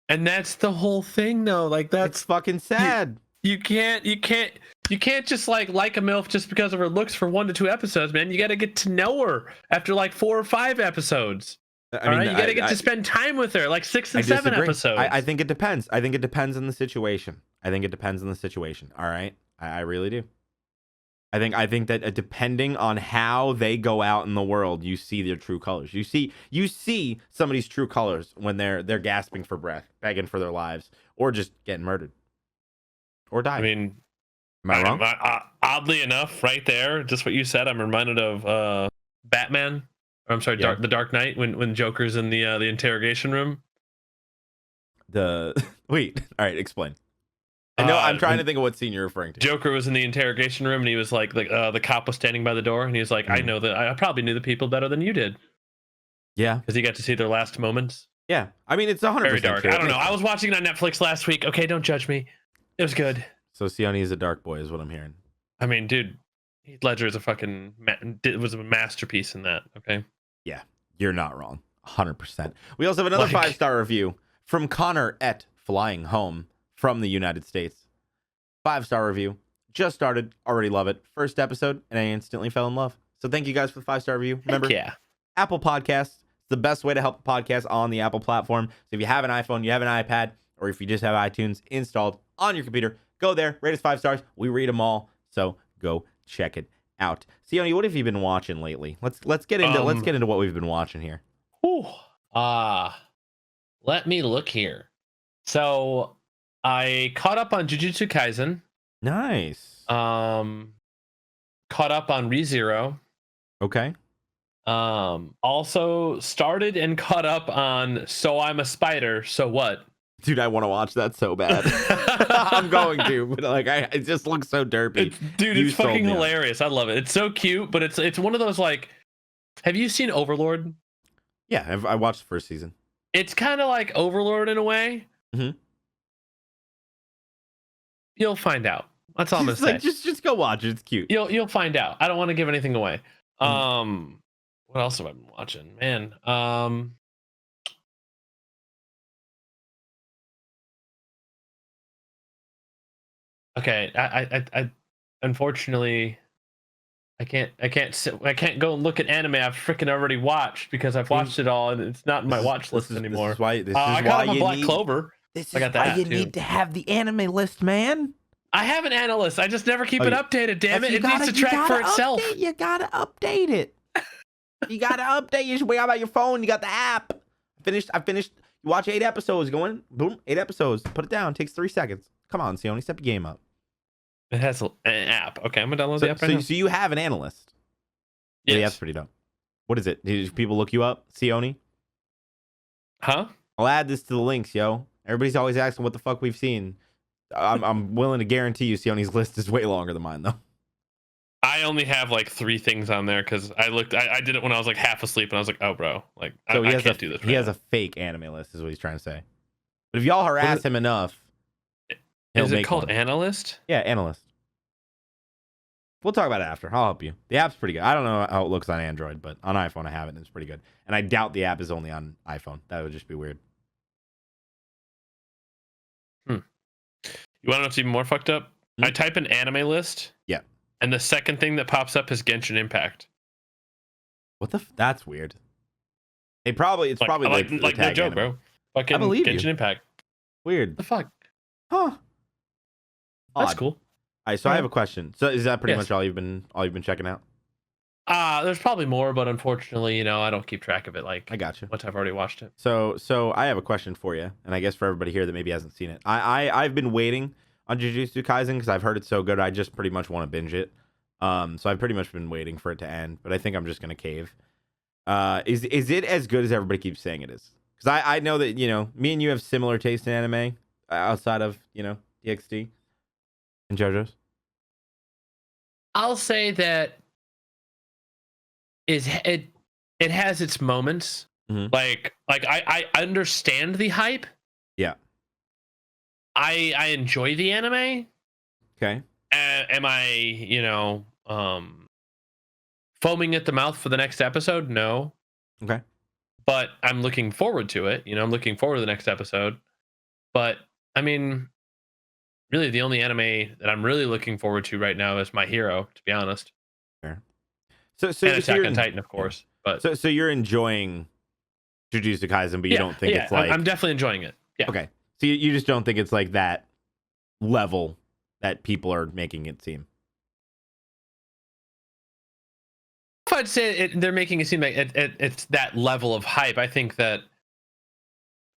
B: And that's the whole thing, though. Like that's
A: fucking sad.
B: You can't just like a MILF just because of her looks for 1 to 2 episodes, man. You got to get to know her after like 4 or 5 episodes. I mean, you got to get to spend time with her, like 6 and 7 episodes.
A: I think it depends. I think it depends on the situation. All right, I really do. I think that depending on how they go out in the world, you see their true colors. You see somebody's true colors when they're gasping for breath, begging for their lives, or just getting murdered. Or die.
B: I mean,
A: am I wrong?
B: Oddly enough, right there, just what you said, I'm reminded of Batman. Or, I'm sorry,
A: Yeah.
B: The Dark Knight when Joker's in the interrogation room.
A: Wait, all right, explain. I know I'm trying to think of what scene you're referring to.
B: Joker was in the interrogation room and he was like, the cop was standing by the door and he was like, I know that I probably knew the people better than you did.
A: Yeah,
B: because he got to see their last moments.
A: Yeah, I mean it's 100%
B: very dark.
A: true.
B: I don't know. I was watching it on Netflix last week. Okay, don't judge me. It was good.
A: So SeeOhKnee is a dark boy, is what I'm hearing.
B: I mean, dude, Heath Ledger is a fucking was a masterpiece in that. Okay.
A: Yeah, you're not wrong. 100%. We also have another 5-star review from Connor at Flying Home from the United States. 5-star review. Just started. Already love it. First episode, and I instantly fell in love. So thank you guys for the 5-star review. Remember, Apple Podcasts. It's the best way to help the podcast on the Apple platform. So if you have an iPhone, you have an iPad, or if you just have iTunes installed on your computer, go there, rate us 5 stars. We read them all, so go check it out. SeeOhKnee, what have you been watching lately? Let's get into what we've been watching here.
B: Let me look here. So I caught up on Jujutsu Kaisen.
A: Nice.
B: Caught up on ReZero.
A: Okay.
B: Also started and caught up on So I'm a Spider, So What?
A: Dude, I want to watch that so bad. I'm going to, but like, it just looks so derpy.
B: It's fucking hilarious. I love it. It's so cute, but it's one of those like. Have you seen Overlord?
A: Yeah, I watched the first season.
B: It's kind of like Overlord in a way.
A: Mm-hmm.
B: You'll find out. That's all I'm gonna say.
A: Just go watch it. It's cute.
B: You'll find out. I don't want to give anything away. What else have I been watching, man? Okay, I unfortunately I can't go and look at anime I've freaking already watched because I've watched it all and it's not in my watch list anymore.
A: This is why
B: I got on Black Clover.
A: This is why you need to have the anime list, man.
B: I have an analyst. I just never keep it updated. Damn it! It needs to track for itself.
A: You gotta update it. You gotta update. You should wait about your phone. You got the app. I finished. You watch 8 episodes. Going boom, 8 episodes. Put it down. Takes 3 seconds. Come on, SeeOhKnee, step your game up.
B: It has an app. Okay, I'm gonna download the app right now.
A: So you have an analyst.
B: Yes.
A: Yeah, that's pretty dope. What is it? Did people look you up, SeeOhKnee?
B: Huh?
A: I'll add this to the links, yo. Everybody's always asking what the fuck we've seen. I'm willing to guarantee you SeeOhKnee's list is way longer than mine, though.
B: I only have like 3 things on there because I did it when I was like half asleep and I was like, oh, bro, like
A: so
B: I can't do this.
A: He has a fake anime list, is what he's trying to say. But if y'all harass him enough,
B: is it called Analyst?
A: Yeah, Analyst. We'll talk about it after. I'll help you. The app's pretty good. I don't know how it looks on Android, but on iPhone I have it and it's pretty good. And I doubt the app is only on iPhone. That would just be weird.
B: You want to know what's even more fucked up? I type an anime list.
A: Yeah.
B: And the second thing that pops up is Genshin Impact.
A: What the? That's weird. It's probably
B: like no
A: tag
B: joke,
A: anime.
B: bro. Fucking
A: I believe
B: Genshin
A: you.
B: Impact.
A: Weird.
B: The fuck?
A: Huh.
B: That's
A: Odd.
B: cool.
A: All right, so I have a question. So is that pretty
B: Yes.
A: much all you've been checking out?
B: There's probably more, but unfortunately, I don't keep track of it. Like,
A: I got you.
B: once I've already watched it.
A: So I have a question for you, and I guess for everybody here that maybe hasn't seen it. I've been waiting on Jujutsu Kaisen because I've heard it's so good. I just pretty much want to binge it. So I've pretty much been waiting for it to end, but I think I'm just gonna cave. Is it as good as everybody keeps saying it is? Because I know that me and you have similar taste in anime outside of DxD and JoJo's.
B: I'll say that it has its moments.
A: Mhm.
B: Like I understand the hype.
A: Yeah.
B: I enjoy the anime.
A: Okay.
B: Am I foaming at the mouth for the next episode? No.
A: Okay.
B: But I'm looking forward to it. I'm looking forward to the next episode. But I mean, really, the only anime that I'm really looking forward to right now is My Hero, to be honest.
A: Fair. So
B: And Attack on Titan, of course.
A: Yeah.
B: But
A: so you're enjoying Jujutsu Kaisen, but you don't think it's like
B: I'm definitely enjoying it. Yeah.
A: Okay. So you just don't think it's like that level that people are making it seem.
B: If I'd say they're making it seem like it's that level of hype, I think that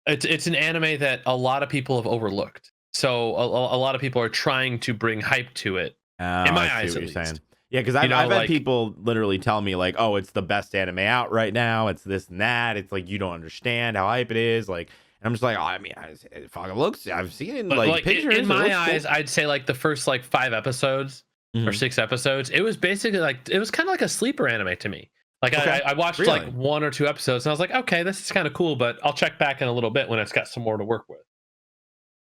B: it's an anime that a lot of people have overlooked. So a lot of people are trying to bring hype to it. In my eyes, at least.
A: Saying. Yeah, because I've had people literally tell me like, "Oh, it's the best anime out right now. It's this and that." It's like you don't understand how hype it is. Like, and I'm just like, "Oh, I mean, it fucking looks. I've seen it in pictures."
B: In my eyes, cool. I'd say like the first 5 episodes or 6 episodes, it was basically it was kind of like a sleeper anime to me. Like okay. I watched like 1 or 2 episodes, and I was like, "Okay, this is kind of cool," but I'll check back in a little bit when it's got some more to work with.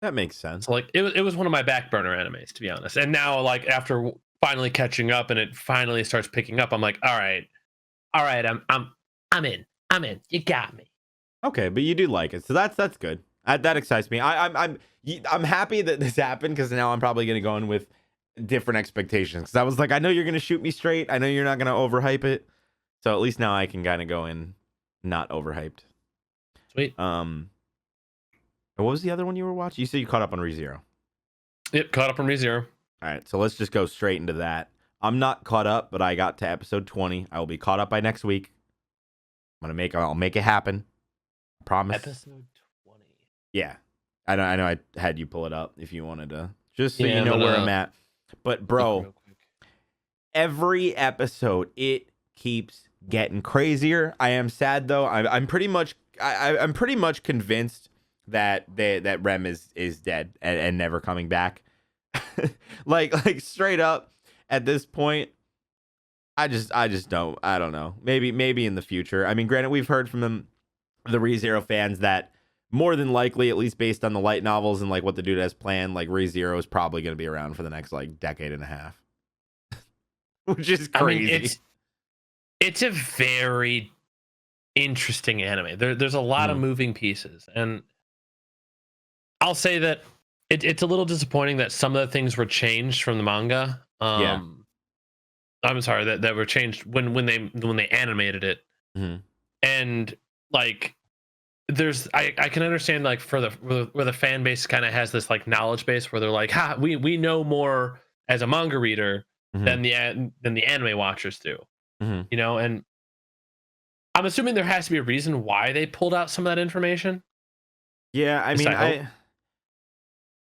A: That makes sense.
B: So it was one of my back burner animes, to be honest. And now after finally catching up and it finally starts picking up, I'm like, all right, I'm in. You got me.
A: Okay, but you do like it, so that's good. That excites me. I'm happy that this happened because now I'm probably gonna go in with different expectations. Because I was like, I know you're gonna shoot me straight. I know you're not gonna overhype it. So at least now I can kind of go in not overhyped.
B: Sweet.
A: What was the other one you were watching? You said you caught up on ReZero.
B: Yep, caught up on ReZero.
A: All right, so let's just go straight into that. I'm not caught up, but I got to episode 20. I will be caught up by next week. I'll make it happen. I promise.
B: Episode 20.
A: Yeah. I know I had you pull it up if you wanted to. Just so you know where I'm at. But bro, every episode it keeps getting crazier. I am sad though. I'm pretty much convinced that Rem is dead and never coming back. like straight up at this point, I don't know. Maybe in the future. I mean, granted, we've heard from the ReZero fans that more than likely, at least based on the light novels and like what the dude has planned, like ReZero is probably going to be around for the next like decade and a half, which is crazy. I mean,
B: it's a very interesting anime. There's a lot of moving pieces, and I'll say that it's a little disappointing that some of the things were changed from the manga. I'm sorry that were changed when they animated it, and like there's I can understand like for where the fan base kind of has this like knowledge base where they're like, we know more as a manga reader than the anime watchers do, and I'm assuming there has to be a reason why they pulled out some of that information.
A: Yeah, I mean,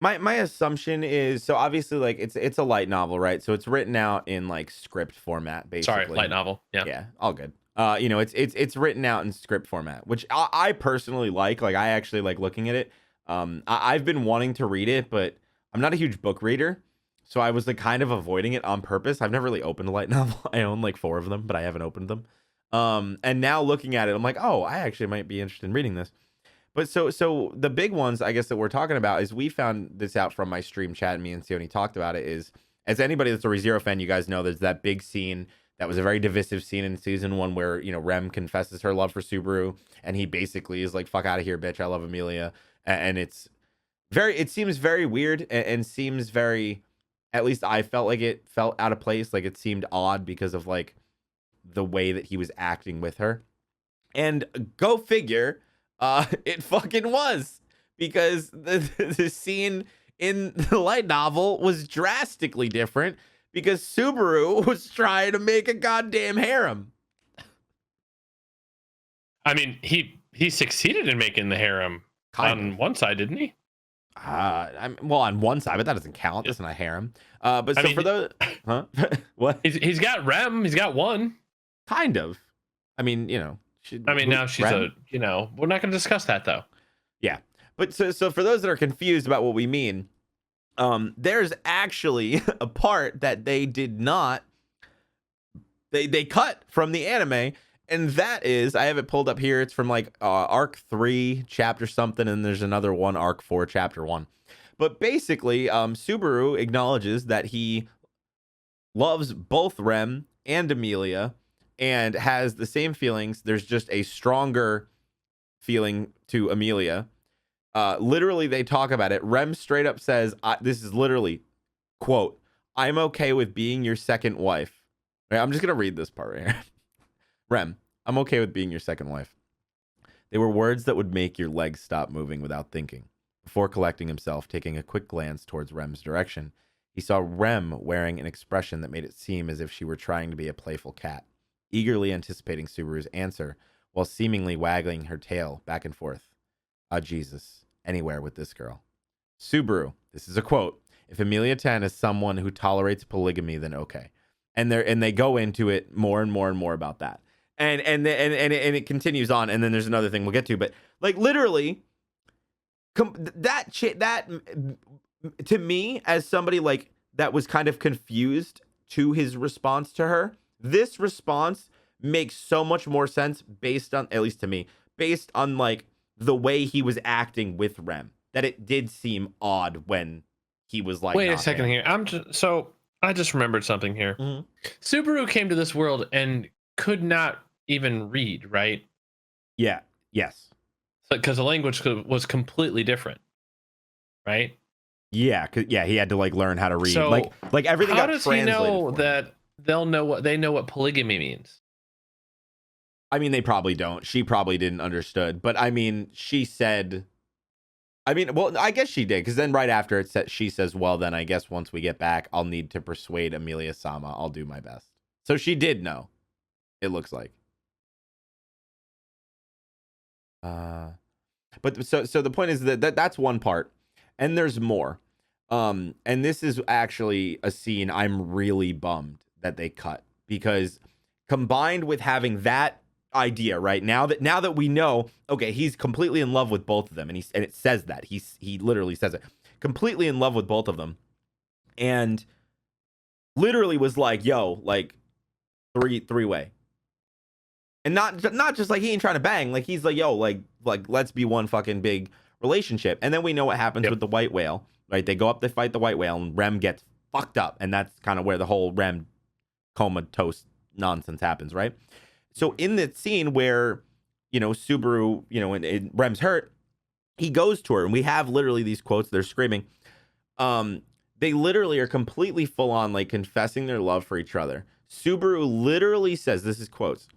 A: My assumption is, so obviously like it's a light novel, right? So it's written out in like script format, basically.
B: Sorry, light novel. Yeah.
A: Yeah, all good. It's written out in script format, which I personally like. Like I actually like looking at it. I've been wanting to read it, but I'm not a huge book reader, so I was like kind of avoiding it on purpose. I've never really opened a light novel. I own like 4 of them, but I haven't opened them. And now looking at it, I'm like, oh, I actually might be interested in reading this. But so the big ones, I guess, that we're talking about is we found this out from my stream chat, and me and Sione talked about it, is as anybody that's a ReZero fan, you guys know there's that big scene that was a very divisive scene in season 1 where, Rem confesses her love for Subaru and he basically is like, fuck out of here, bitch. I love Amelia. And it seems very weird and seems very, at least I felt like it felt out of place. Like it seemed odd because of like the way that he was acting with her. And go figure, it fucking was, because the scene in the light novel was drastically different because Subaru was trying to make a goddamn harem.
B: I mean, he succeeded in making the harem on one side, didn't he?
A: Well, on one side, but that doesn't count. That's not a harem. But so for those, huh? What?
B: He's got Rem. He's got one.
A: Kind of. I mean, now she's
B: Rem? We're not going to discuss that though.
A: Yeah. But so for those that are confused about what we mean, there's actually a part that they did not, they cut from the anime, and that is, I have it pulled up here. It's from like arc 3, chapter something, and there's another one, arc 4, chapter 1. But basically, Subaru acknowledges that he loves both Rem and Amelia and has the same feelings. There's just a stronger feeling to Amelia. Literally, they talk about it. Rem straight up says, this is literally, quote, "I'm okay with being your second wife." Right, I'm just going to read this part right here. Rem, "I'm okay with being your second wife." They were words that would make your legs stop moving without thinking. Before collecting himself, taking a quick glance towards Rem's direction, he saw Rem wearing an expression that made it seem as if she were trying to be a playful cat, eagerly anticipating Subaru's answer while seemingly waggling her tail back and forth. Ah, Jesus, anywhere with this girl. Subaru, this is a quote, "If Amelia Tan is someone who tolerates polygamy, then okay." And they go into it more and more and more about that. And it continues on, and then there's another thing we'll get to, but like literally that to me, as somebody like that was kind of confused to his response to her, this response makes so much more sense based on, at least to me, based on like the way he was acting with Rem, that it did seem odd when he was like,
B: wait a second here. I just remembered something here.
A: Mm-hmm.
B: Subaru came to this world and could not even read, right?
A: Yeah. Yes.
B: Because the language was completely different, right?
A: Yeah. Yeah. He had to like learn how to read.
B: So
A: like everything
B: how
A: got
B: does he
A: translated.
B: know that they know what polygamy means?
A: I mean, they probably don't. She probably didn't understood. But I mean, she said, well, I guess she did, because then right after it said, she says, "Well, then I guess once we get back, I'll need to persuade Amelia Sama. I'll do my best." So she did know. It looks like. But so the point is that's one part, and there's more. And this is actually a scene I'm really bummed that they cut, because combined with having that idea right now that we know, okay, he's completely in love with both of them, and it says that he literally says it, completely in love with both of them, and literally was like, yo, like three-way. And not just like he ain't trying to bang, like he's like, yo, like let's be one fucking big relationship. And then we know what happens with the white whale, right? They go up, they fight the white whale, and Rem gets fucked up, and that's kind of where the whole Rem comatose nonsense happens, right? So in that scene where, Subaru, and Rem's hurt, he goes to her, and we have literally these quotes. They're screaming. They literally are completely full on, like confessing their love for each other. Subaru literally says, this is quotes,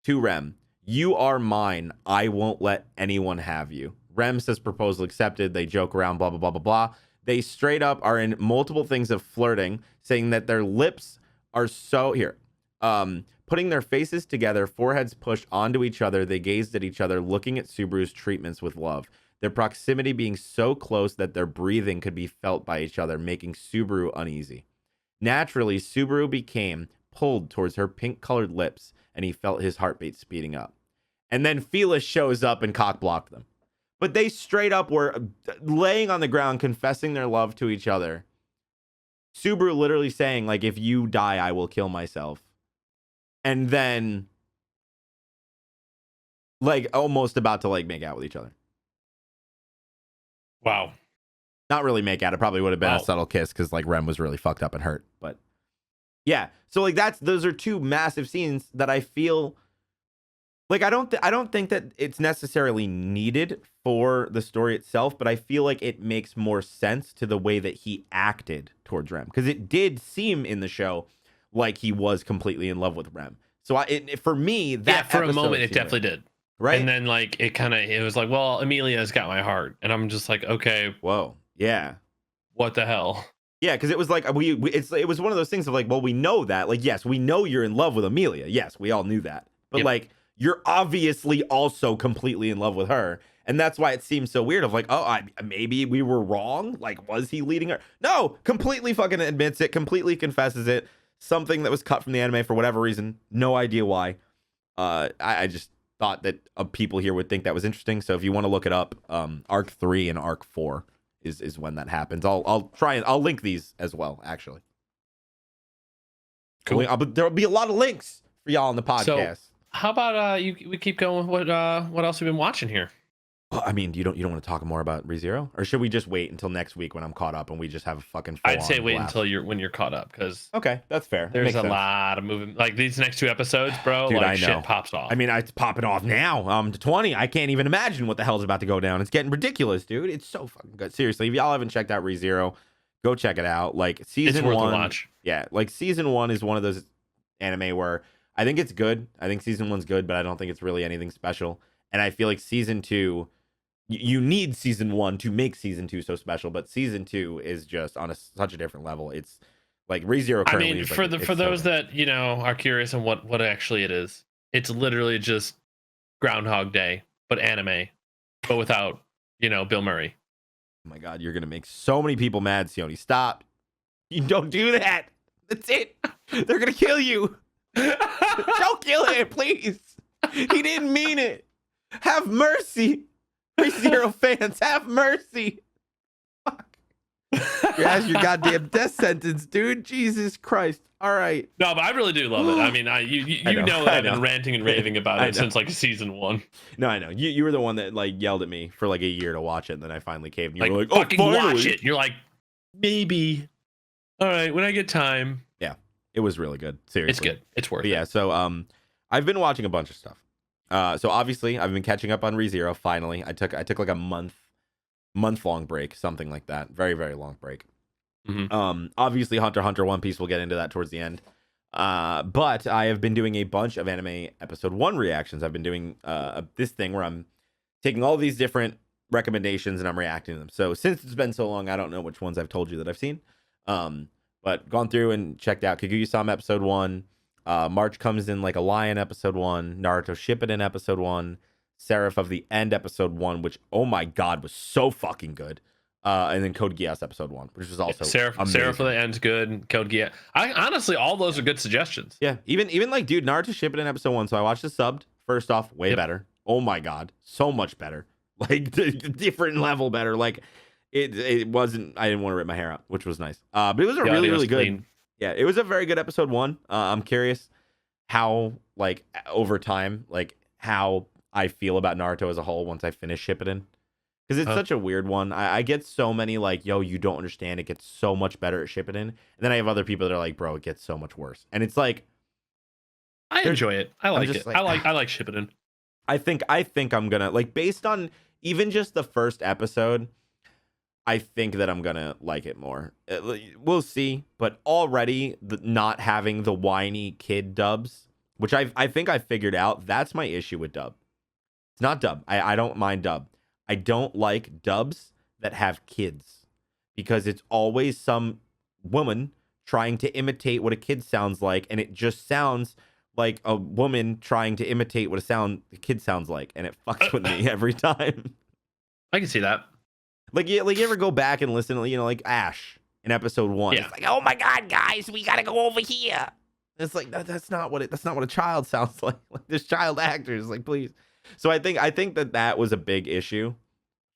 A: to Rem, "You are mine. I won't let anyone have you." Rem says proposal accepted. They joke around, blah, blah, blah, blah, blah. They straight up are in multiple things of flirting, saying that their lips are so here. Putting their faces together, foreheads pushed onto each other, they gazed at each other, looking at Subaru's treatments with love. Their proximity being so close that their breathing could be felt by each other, making Subaru uneasy. Naturally, Subaru became pulled towards her pink-colored lips, and he felt his heartbeat speeding up. And then Phyllis shows up and cock-blocked them. But they straight up were laying on the ground, confessing their love to each other. Subaru literally saying, like, "If you die, I will kill myself." And then, like, almost about to, like, make out with each other.
B: Wow.
A: Not really make out. It probably would have been
B: Wow.
A: a subtle kiss because like Rem was really fucked up and hurt. But yeah, so like those are two massive scenes that I feel like I don't think that it's necessarily needed for the story itself, but I feel like it makes more sense to the way that he acted towards Rem, because it did seem in the show like he was completely in love with Rem. So for me, that
B: for a
A: episode
B: moment it
A: seemed
B: definitely did.
A: right.
B: And then like it was like, well, Amelia's got my heart, and I'm just like, okay,
A: Whoa, yeah.
B: what the hell?
A: Yeah, because it was like it was one of those things of like, well, we know that, like, yes, we know you're in love with Amelia. Yes, we all knew that, but
B: Yep.
A: like, you're obviously also completely in love with her, and that's why it seems so weird. Of like, oh, maybe we were wrong. Like, was he leading her? No, completely fucking admits it, completely confesses it. Something that was cut from the anime for whatever reason. No idea why. I just thought that people here would think that was interesting. So if you want to look it up, arc 3 and arc 4 is when that happens. I'll try and I'll link these as well, actually.
B: Cool.
A: There'll be a lot of links for y'all on the podcast.
B: So, how about we keep going? What else have we been watching here?
A: Well, I mean, you don't want to talk more about ReZero, or should we just wait until next week when I'm caught up and we just have a fucking?
B: I'd say wait
A: blast?
B: until when you're caught up, because
A: okay, that's fair.
B: There's a
A: sense.
B: lot of moving. Like these next 2 episodes, bro.
A: Dude,
B: like
A: I know.
B: shit pops off.
A: I mean, it's popping off now. To 20. I can't even imagine what the hell's about to go down. It's getting ridiculous, dude. It's so fucking good. Seriously, if y'all haven't checked out ReZero, go check it out. Like season
B: it's worth
A: 1,
B: a watch.
A: Yeah, like season 1 is one of those anime where I think it's good. I think season 1's good, but I don't think it's really anything special. And I feel like season 2, you need season 1 to make season 2 so special, but season 2 is just on such a different level. It's like ReZero currently.
B: I mean,
A: is
B: for
A: like,
B: for those that are curious on what actually it is, it's literally just Groundhog Day, but anime, but without Bill Murray.
A: Oh my god, you're gonna make so many people mad, Sione. Stop! You don't do that. That's it. They're gonna kill you. Don't kill him, please. He didn't mean it. Have mercy. ReZero fans, have mercy. Fuck. That's your goddamn death sentence, dude. Jesus Christ. All right.
B: No, but I really do love it. I mean, you know that I've been ranting and raving about it since like season 1.
A: No, I know. You were the one that like yelled at me for like a year to watch it, and then I finally caved. And you were like, "Oh,
B: fucking
A: finally.
B: watch it." And you're like, maybe. All right, when I get time.
A: Yeah, it was really good. Seriously,
B: it's good. It's worth it.
A: Yeah. So I've been watching a bunch of stuff. So obviously I've been catching up on ReZero. Finally, I took like a month long break, something like that. Very, very long break.
B: Mm-hmm.
A: Obviously Hunter x Hunter, One Piece, we'll get into that towards the end. But I have been doing a bunch of anime episode 1 reactions. I've been doing this thing where I'm taking all these different recommendations and I'm reacting to them. So since it's been so long, I don't know which ones I've told you that I've seen. But gone through and checked out Kaguya-sama episode 1. March Comes in Like a Lion episode 1, Naruto Shippuden episode 1, Seraph of the End episode 1, which oh my god was so fucking good. And then Code Geass episode 1, which was also
B: Seraph of the End's good. Code Geass. I honestly, all those are good suggestions.
A: Yeah, even like dude, Naruto Shippuden episode 1. So I watched the subbed. First off, way better. Oh my god, so much better. Like different level better. Like it wasn't. I didn't want to rip my hair out, which was nice. But it was a really good. Clean. Yeah, it was a very good episode 1. I'm curious how, like, over time, like, how I feel about Naruto as a whole once I finish Shippuden. Because it's such a weird one. I get so many, like, yo, you don't understand. It gets so much better at Shippuden. And then I have other people that are like, bro, it gets so much worse. And it's like...
B: I enjoy it. I like it.
A: Like,
B: I like Shippuden.
A: I think I'm going to, like, based on even just the first episode... I think that I'm gonna like it more. We'll see, but already not having the whiny kid dubs, which I think I figured out, that's my issue with dub. It's not dub. I don't mind dub. I don't like dubs that have kids because it's always some woman trying to imitate what a kid sounds like, and it just sounds like a woman trying to imitate what a kid sounds like, and it fucks with me every time.
B: I can see that.
A: Like you ever go back and listen to, like Ash in episode 1.
B: Yeah.
A: It's like, oh my god, guys, we gotta go over here. It's like that's not what a child sounds like. Like there's child actors, like please. So I think that was a big issue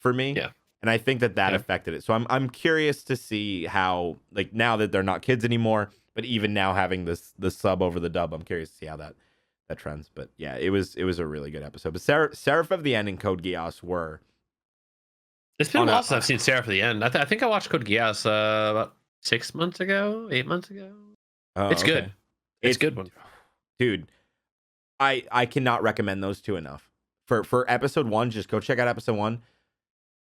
A: for me.
B: Yeah.
A: And I think that affected it. So I'm curious to see how, like, now that they're not kids anymore, but even now having the sub over the dub, I'm curious to see how that trends. But yeah, it was a really good episode. But Seraph of the End and Code Geass were
B: It's been a
A: on
B: while
A: a,
B: since I've seen Seraph at the End. I think I watched Code Geass about 6 months ago, 8 months ago.
A: oh,
B: It's
A: okay.
B: good. It's a good one.
A: Dude, I cannot recommend those two enough. For episode 1, just go check out episode 1.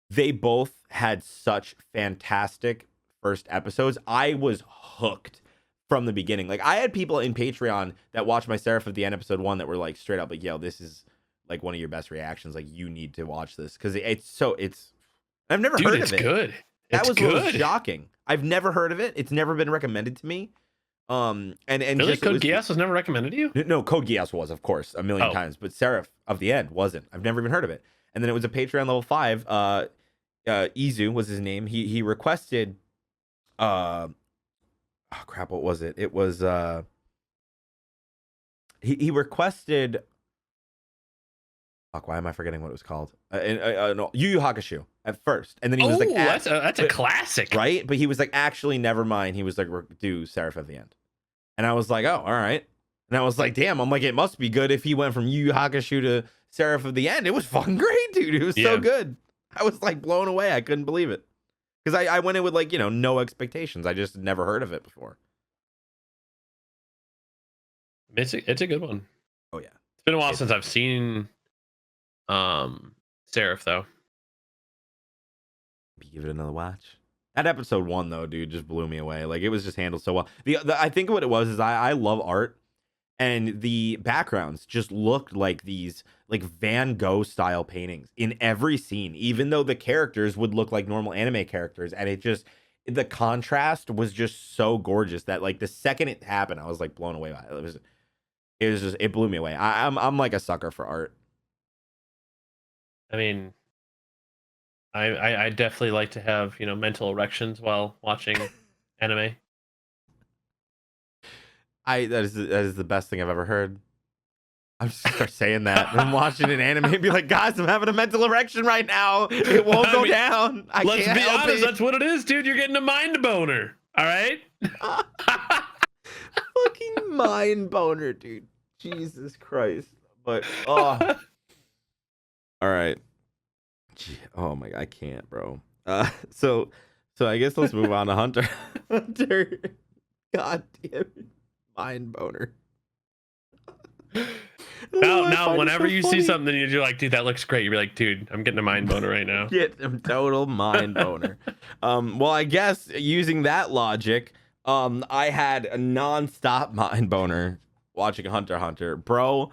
A: They both had such fantastic first episodes. I was hooked from the beginning. Like, I had people in Patreon that watched my Seraph of the End episode 1 that were like straight up like, yo, this is like one of your best reactions. Like, you need to watch this because it's I've never heard of it.
B: It's good.
A: That
B: It's
A: was
B: good.
A: what was shocking. I've never heard of it. It's never been recommended to me. And
B: Really?
A: just
B: Code Geass was never recommended to you?
A: no, Code Geass was, of course, a million times, but Seraph of the End wasn't. I've never even heard of it. And then it was a Patreon level 5. Izu was his name. He requested oh crap, what was it? It was he requested, fuck, why am I forgetting what it was called? No, Yu Yu Hakusho at first, and then he was like,
B: that's a classic,
A: right? But he was like, actually, never mind. He was like, do Seraph of the End, and I was like, oh, all right. And I was like, damn. I'm like, it must be good if he went from Yu Yu Hakusho to Seraph of the End. It was fucking great, dude. It was so good. I was like blown away. I couldn't believe it because I went in with like, no expectations. I just never heard of it before.
B: It's a good one.
A: Oh yeah.
B: It's been a while since I've seen Seraph though.
A: Give it another watch. That episode 1 though, dude, just blew me away. Like, it was just handled so well. I think what it was is I love art, and the backgrounds just looked like these like Van Gogh style paintings in every scene, even though the characters would look like normal anime characters, and the contrast was just so gorgeous that like the second it happened, I was like blown away by it. It blew me away. I'm like a sucker for art.
B: I mean, I definitely like to have mental erections while watching anime.
A: That is the best thing I've ever heard. I'm just gonna start saying that. I'm watching an anime and be like, guys, I'm having a mental erection right now. It won't go down.
B: Let's be honest, that's what it is, dude. You're getting a mind boner. All right.
A: Fucking mind boner, dude. Jesus Christ. But all right. Oh my God, I can't, bro. So I guess let's move on to Hunter. Hunter. God damn it. Mind boner.
B: Now whenever you see something you're like, dude, that looks great, you'll be like, dude, I'm getting a mind boner right now.
A: Get a total mind boner. Well, I guess using that logic, I had a non-stop mind boner watching Hunter x Hunter. Bro,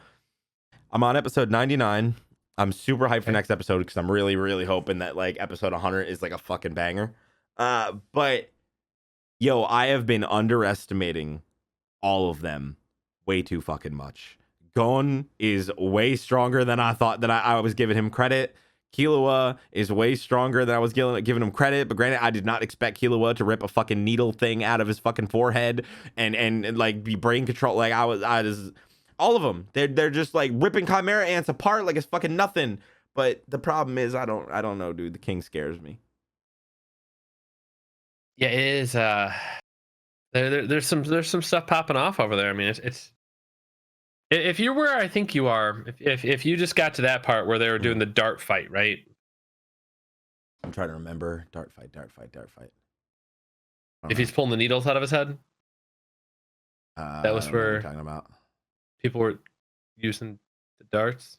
A: I'm on episode 99. I'm super hyped for next episode because I'm really, really hoping that like episode 100 is like a fucking banger. But yo, I have been underestimating all of them way too fucking much. Gon is way stronger than I thought that I was giving him credit. Killua is way stronger than I was giving him credit. But granted, I did not expect Killua to rip a fucking needle thing out of his fucking forehead and like be brain control. Like I was all of them. They're just like ripping chimera ants apart like it's fucking nothing. But the problem is I don't know, dude. The king scares me.
B: Yeah, it is. There's some stuff popping off over there. I mean, it's if you're where I think you are, if you just got to that part where they were doing the dart fight, right?
A: I'm trying to remember. Dart fight.
B: If he's pulling the needles out of his head, that was where
A: talking about.
B: People were using the darts.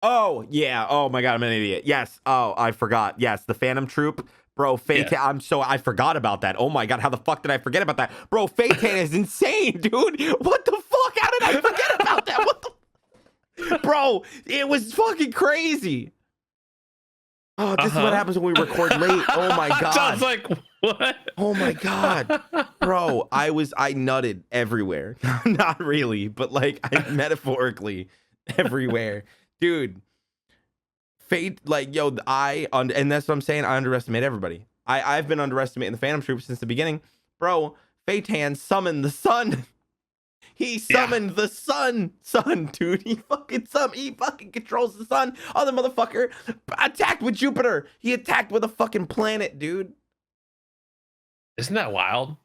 A: Oh yeah. Oh my God, I'm an idiot. Yes. Oh, I forgot. Yes, the Phantom Troupe. Bro, Phatom, I forgot about that. Oh my God, how the fuck did I forget about that? Bro, Phatom is insane, dude. What the fuck? How did I forget about that? What the? Bro, it was fucking crazy. Oh, this is what happens when we record late. Oh my God.
B: Sounds like what?
A: Oh my God. Bro, I nutted everywhere. Not really, but like metaphorically everywhere. Dude. Fate, like, yo, and that's what I'm saying. I underestimate everybody. I've been underestimating the Phantom Troupe since the beginning. Bro, Phaeton summoned the sun. He summoned the sun, dude. He fucking controls the sun. Other motherfucker attacked with Jupiter. He attacked with a fucking planet, dude.
B: Isn't that wild?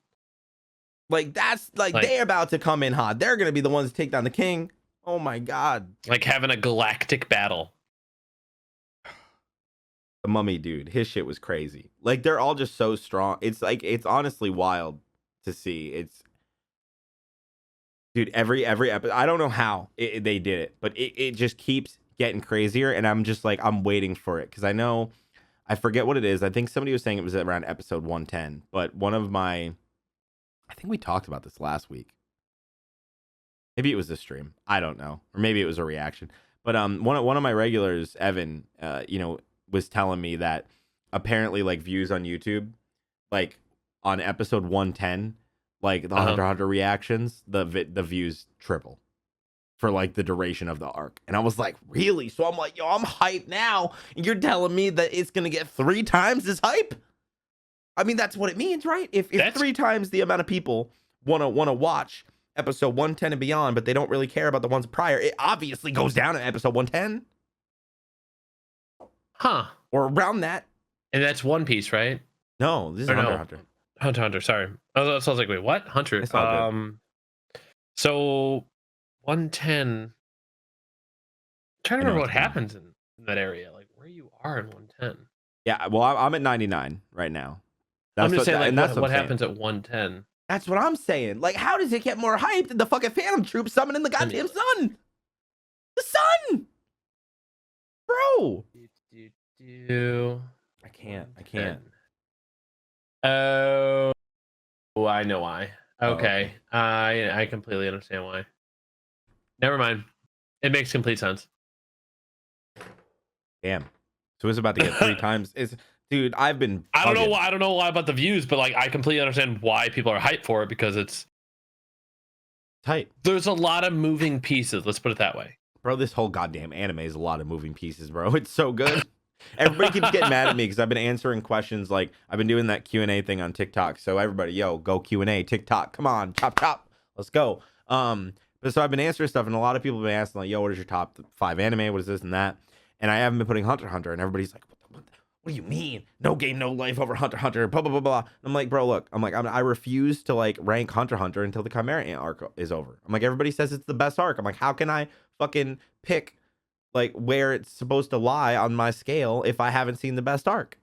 A: Like, that's like they're about to come in hot. They're gonna be the ones to take down the king. Oh my God.
B: Like having a galactic battle.
A: The Mummy dude, his shit was crazy. Like they're all just so strong. It's like it's honestly wild to see. It's dude, every episode. I don't know how they did it, but it just keeps getting crazier, and I'm just like I'm waiting for it because I know I forget what it is. I think somebody was saying it was around episode 110, but one of my I think we talked about this last week. Maybe it was a stream. I don't know, or maybe it was a reaction. But one of my regulars, Evan, was telling me that apparently like views on YouTube, like on episode 110, like the Hunter x Hunter reactions, the views triple for like the duration of the arc. And I was like, really? So I'm like, yo, I'm hyped now. And you're telling me that it's gonna get 3 times as hype? I mean, that's what it means, right? If 3 times the amount of people wanna watch episode 110 and beyond, but they don't really care about the ones prior, it obviously goes down at episode 110.
B: Huh.
A: Or around that.
B: And that's One Piece, right?
A: No, this is Hunter x Hunter.
B: Hunter x Hunter, sorry. I was like, wait, what? Hunter. So 110. I'm trying to remember what happens in that area, like where you are in 110.
A: Yeah, well, I'm at 99 right now.
B: I'm just saying, like, what happens at 110?
A: That's what I'm saying. Like, how does it get more hyped than the fucking Phantom Troupe summoning the goddamn sun? The sun! Bro! I can't.
B: Oh, I know why. Okay. I completely understand why. Never mind. It makes complete sense.
A: Damn. So it's about to get 3 times. Dude, I don't know why
B: about the views, but like I completely understand why people are hyped for it because it's
A: tight.
B: There's a lot of moving pieces. Let's put it that way.
A: Bro, this whole goddamn anime is a lot of moving pieces, bro. It's so good. Everybody keeps getting mad at me because I've been answering questions. Like I've been doing that Q&A thing on TikTok. So everybody, yo, go Q&A, TikTok. Come on, chop. Let's go. But so I've been answering stuff, and a lot of people have been asking, like, yo, what is your top 5 anime? What is this and that? And I haven't been putting Hunter x Hunter, and everybody's like, what do you mean? No game, no life over Hunter x Hunter, blah, blah, blah, blah. And I'm like, bro, look, I refuse to like rank Hunter x Hunter until the Chimera Ant arc is over. I'm like, everybody says it's the best arc. I'm like, how can I fucking pick like where it's supposed to lie on my scale if I haven't seen the best arc?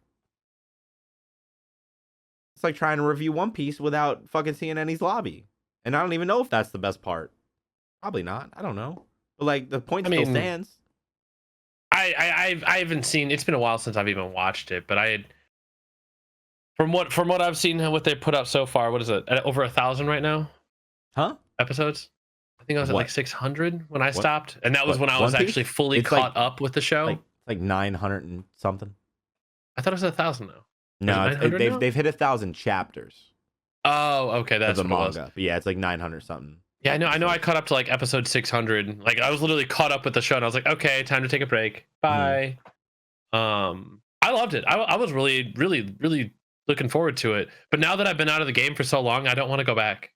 A: It's like trying to review One Piece without fucking seeing Enies Lobby. And I don't even know if that's the best part. Probably not. I don't know. But like the point still stands.
B: I haven't seen. It's been a while since I've even watched it, but from what I've seen, what they put out so far, what is it? At over 1,000 right now?
A: Huh?
B: Episodes? I think I was at like 600 when I stopped, and that was when I was actually fully caught up with the show.
A: Like 900 and something.
B: I thought it was 1,000 though.
A: No, they've hit 1,000 chapters.
B: Oh, okay, that's
A: the
B: what
A: manga. It was. But yeah, it's like 900 something.
B: Yeah, I know. I caught up to like episode 600. Like I was literally caught up with the show, and I was like, okay, time to take a break. Bye. I loved it. I was really, really, really looking forward to it. But now that I've been out of the game for so long, I don't want to go back.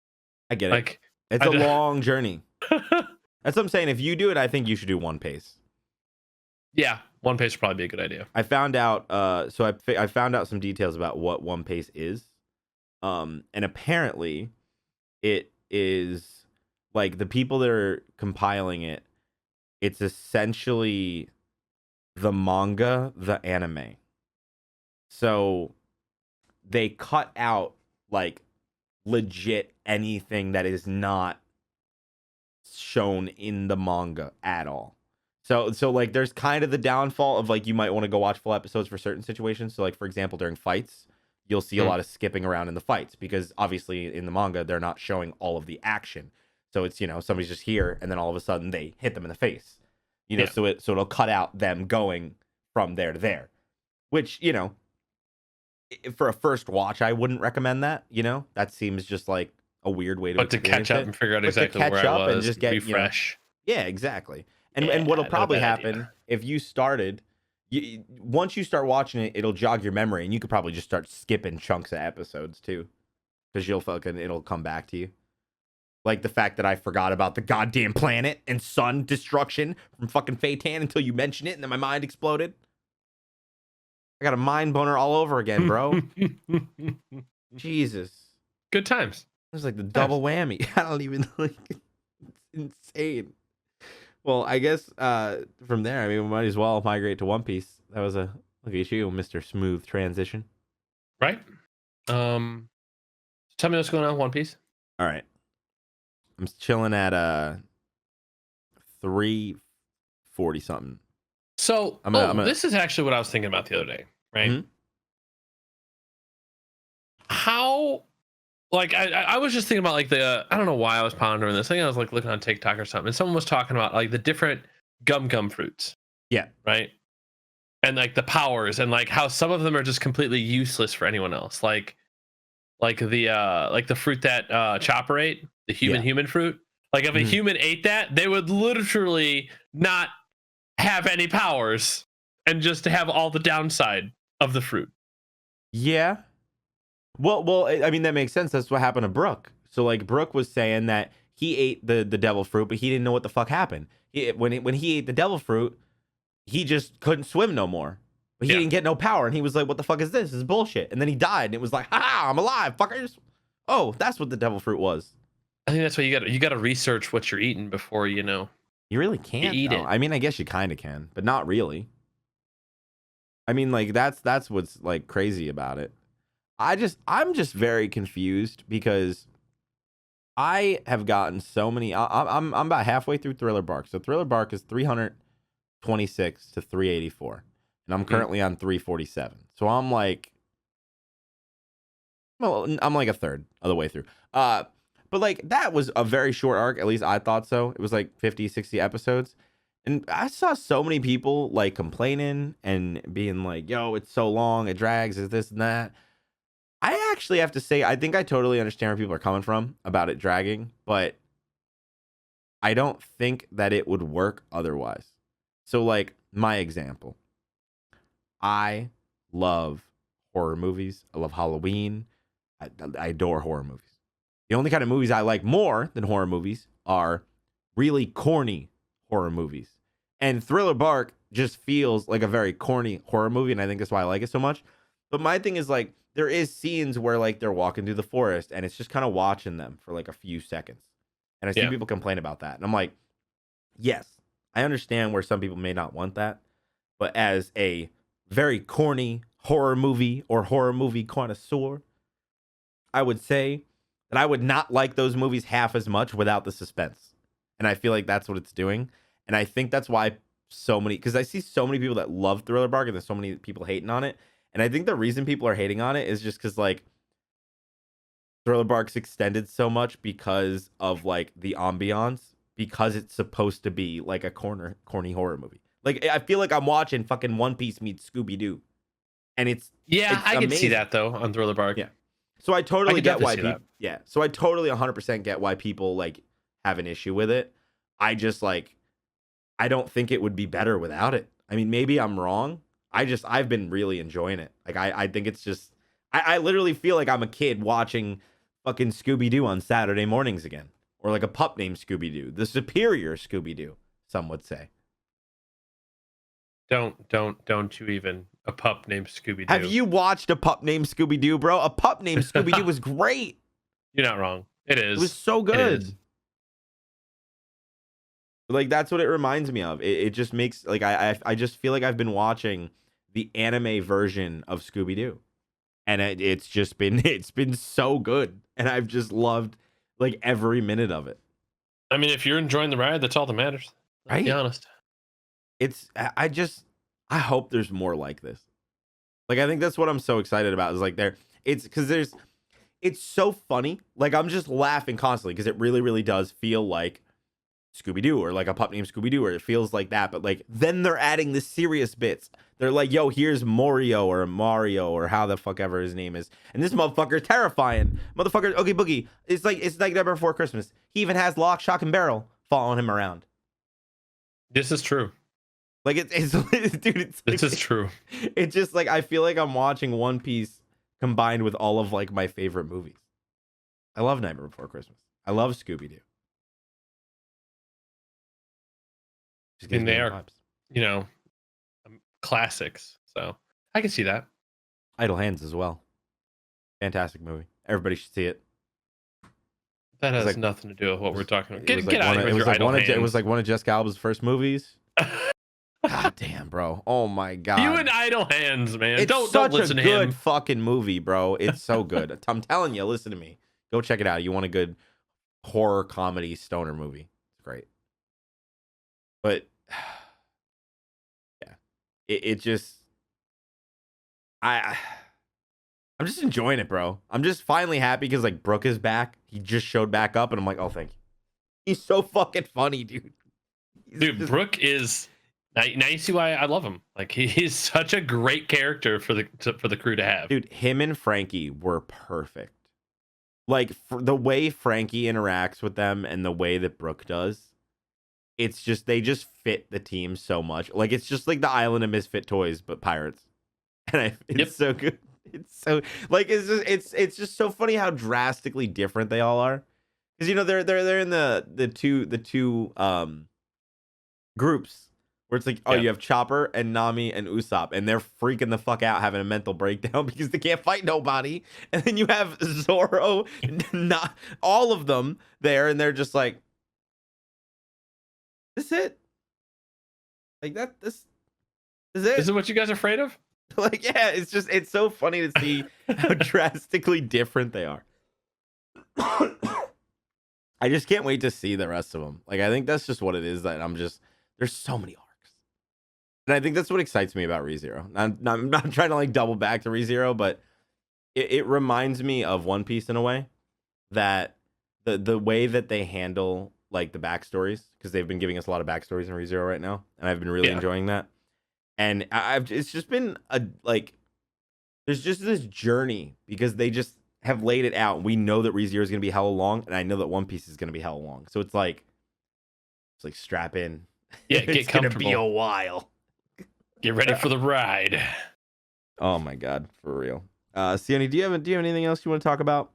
A: I get it. Like it's a long journey. That's what I'm saying. If you do it, I think you should do One Piece.
B: Yeah, One Piece would probably be a good idea.
A: I found out. I found out some details about what One Piece is. And apparently, it is. Like the people that are compiling it, it's essentially the manga, the anime. So they cut out like legit anything that is not shown in the manga at all. So like there's kind of the downfall of like you might want to go watch full episodes for certain situations. So like for example during fights, you'll see a lot of skipping around in the fights because obviously in the manga they're not showing all of the action. So it's, somebody's just here and then all of a sudden they hit them in the face, so it'll cut out them going from there to there, which, for a first watch, I wouldn't recommend that, that seems just like a weird way to,
B: but to catch up and figure out exactly where I was and just get refresh.
A: Yeah, exactly. And what'll probably happen if you started, once you start watching it, it'll jog your memory and you could probably just start skipping chunks of episodes too. Cause it'll come back to you. Like the fact that I forgot about the goddamn planet and sun destruction from fucking Phanom until you mentioned it, and then my mind exploded. I got a mind boner all over again, bro. Jesus.
B: Good times.
A: It was like the double whammy. I don't even like. It's insane. Well, I guess from there, we might as well migrate to One Piece. That was a Look at you, Mr. Smooth Transition.
B: Right. Tell me what's going on with One Piece.
A: All right. I'm chilling at 340 something.
B: So,
A: I'm gonna...
B: this is actually what I was thinking about the other day, right?
A: Mhm.
B: How, like, I was just thinking about like I don't know why I was pondering this. I think I was like looking on TikTok or something, and someone was talking about like the different gum fruits.
A: Yeah.
B: Right. And like the powers and like how some of them are just completely useless for anyone else. Like the fruit that Chopper ate, the human fruit. Like if a human ate that, they would literally not have any powers and just have all the downside of the fruit.
A: Yeah. Well, I mean, that makes sense. That's what happened to Brook. So like Brook was saying that he ate the devil fruit, but he didn't know what the fuck happened. When he ate the devil fruit, he just couldn't swim no more. But he didn't get no power, and he was like, "What the fuck is this? This is bullshit." And then he died, and it was like, "Ha! I'm alive, fuckers!" Oh, that's what the devil fruit was.
B: I think that's why you got to research what you're eating before you
A: really can't
B: eat it.
A: I mean, I guess you kind of can, but not really. I mean, like that's what's like crazy about it. I'm just very confused because I have gotten so many. I'm about halfway through Thriller Bark. So Thriller Bark is 326 to 384, and I'm currently on 347. So I'm like a third of the way through. But like that was a very short arc. At least I thought so. It was like 50, 60 episodes. And I saw so many people like complaining and being like, "Yo, it's so long. It drags. Is this and that." I actually have to say, I think I totally understand where people are coming from about it dragging, but I don't think that it would work otherwise. So, like, my example, I love horror movies. I love Halloween. I adore horror movies. The only kind of movies I like more than horror movies are really corny horror movies. And Thriller Bark just feels like a very corny horror movie, and I think that's why I like it so much. But my thing is, like, there is scenes where like they're walking through the forest and it's just kind of watching them for like a few seconds. And I see people complain about that. And I'm like, yes, I understand where some people may not want that. But as a very corny horror movie or horror movie connoisseur, I would say that I would not like those movies half as much without the suspense. And I feel like that's what it's doing. And I think that's why because I see so many people that love Thriller Bark and there's so many people hating on it. And I think the reason people are hating on it is just because like Thriller Bark's extended so much because of like the ambiance, because it's supposed to be like a corny horror movie. Like I feel like I'm watching fucking One Piece meets Scooby Doo, and it's
B: I can see
A: amazing.
B: that though on Thriller Bark.
A: Yeah, so I totally get why people.
B: That.
A: Yeah, so I totally 100% get why people like have an issue with it. I just like I don't think it would be better without it. I mean, maybe I'm wrong. I've been really enjoying it. Like I think it's just I literally feel like I'm a kid watching fucking Scooby Doo on Saturday mornings again, or like a pup named Scooby Doo, the superior Scooby Doo, some would say.
B: Don't you even a pup named Scooby Doo?
A: Have you watched a pup named Scooby Doo, bro? A pup named Scooby Doo was great.
B: You're not wrong. It is.
A: It was so good. Like that's what it reminds me of. It just makes like I just feel like I've been watching the anime version of Scooby Doo, and it's been so good, and I've just loved like every minute of it.
B: I mean, if you're enjoying the ride, that's all that matters. Let's be honest.
A: I hope there's more like this. Like I think that's what I'm so excited about. Is like it's so funny. Like I'm just laughing constantly because it really does feel like Scooby-Doo or like a pup named Scooby-Doo, or it feels like that. But like then they're adding the serious bits. They're like, yo, here's Mario or how the fuck ever his name is. And this motherfucker's terrifying. Motherfucker, Oogie Boogie. It's like Nightmare Before Christmas. He even has Lock, Shock, and Barrel following him around.
B: This is true.
A: Like it's dude, it's like,
B: this is true.
A: It's just like I feel like I'm watching One Piece combined with all of like my favorite movies. I love Nightmare Before Christmas. I love Scooby-Doo.
B: And they are, classics. So I can see that.
A: Idle Hands as well. Fantastic movie. Everybody should see it.
B: That has nothing to do with what we're talking about. Get
A: out
B: of here with your Idle Hands.
A: It was like one of Jessica Alba's first movies. God damn, bro. Oh my god.
B: You and idle hands, man.
A: It's
B: Don't
A: such
B: listen
A: a
B: to
A: good
B: him.
A: fucking movie, bro. It's so good. I'm telling you, listen to me. Go check it out. You want a good horror comedy stoner movie. It's great. But yeah. It just I'm just enjoying it, bro. I'm just finally happy because like Brook is back. He just showed back up and I'm like, oh thank you. He's so fucking funny, dude.
B: Dude, Brook is now you see why I love him. Like he's such a great character for the crew to have.
A: Dude, him and Frankie were perfect. Like for the way Frankie interacts with them and the way that Brook does, it's just they just fit the team so much. Like it's just like the Island of Misfit Toys, but pirates. And it's so good. It's so like it's just so funny how drastically different they all are. Because you know they're in the two groups where it's like, oh, you have Chopper and Nami and Usopp, and they're freaking the fuck out having a mental breakdown because they can't fight nobody. And then you have Zoro, not all of them there, and they're just like, this is it. Like this is it.
B: Is it what you guys are afraid of?
A: Like, yeah, it's so funny to see how drastically different they are. I just can't wait to see the rest of them. Like, I think that's just what it is that there's so many arcs. And I think that's what excites me about ReZero. I'm not trying to like double back to ReZero, but it reminds me of One Piece in a way that the way that they handle like the backstories, because they've been giving us a lot of backstories in ReZero right now, and I've been really enjoying that. And it's just been there's just this journey because they just have laid it out. We know that ReZero is going to be hella long, and I know that One Piece is going to be hella long. So it's like strap in.
B: Yeah, get
A: it's going to
B: comfortable.
A: be a while.
B: Get ready for the ride.
A: Oh my god, for real. Sione, do you have anything else you want to talk about?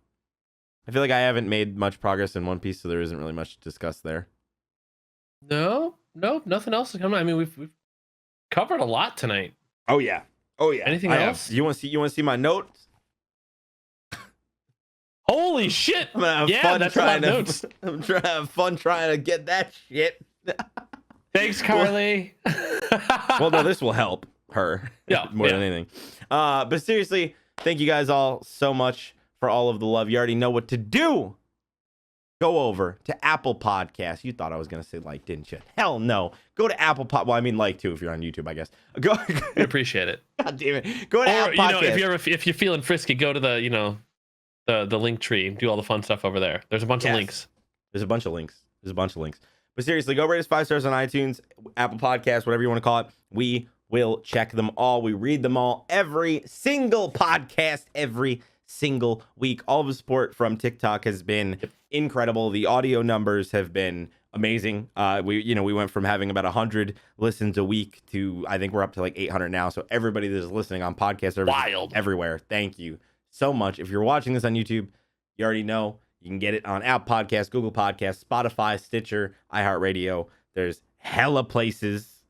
A: I feel like I haven't made much progress in One Piece, so there isn't really much to discuss there.
B: No, nothing else to come. I mean, we've covered a lot tonight.
A: Oh yeah.
B: Anything else?
A: You want to see my notes?
B: Holy shit!
A: I'm gonna have fun trying to. I'm trying to have fun trying to get that shit.
B: Thanks, Carly.
A: Well, no, this will help her more than anything. But seriously, thank you guys all so much for all of the love. You already know what to do. Go over to Apple Podcasts. You thought I was gonna say like, didn't you? Hell no. Go to Apple Pod. Well, I mean like too if you're on YouTube, I guess. Go.
B: I appreciate it.
A: God damn it. Go to Apple Podcasts.
B: If you're feeling frisky, go to the link tree. Do all the fun stuff over there. There's a bunch of links.
A: There's a bunch of links. But seriously, go rate us 5 stars on iTunes, Apple Podcasts, whatever you want to call it. We will check them all. We read them all. Every single podcast, every single week. All of the support from TikTok has been incredible. The audio numbers have been amazing. We went from having about 100 listens a week to I think we're up to like 800 now. So everybody that is listening on podcast services everywhere, thank you so much. If you're watching this on YouTube, you already know you can get it on Apple Podcasts, Google Podcasts, Spotify, Stitcher, iHeartRadio. There's hella places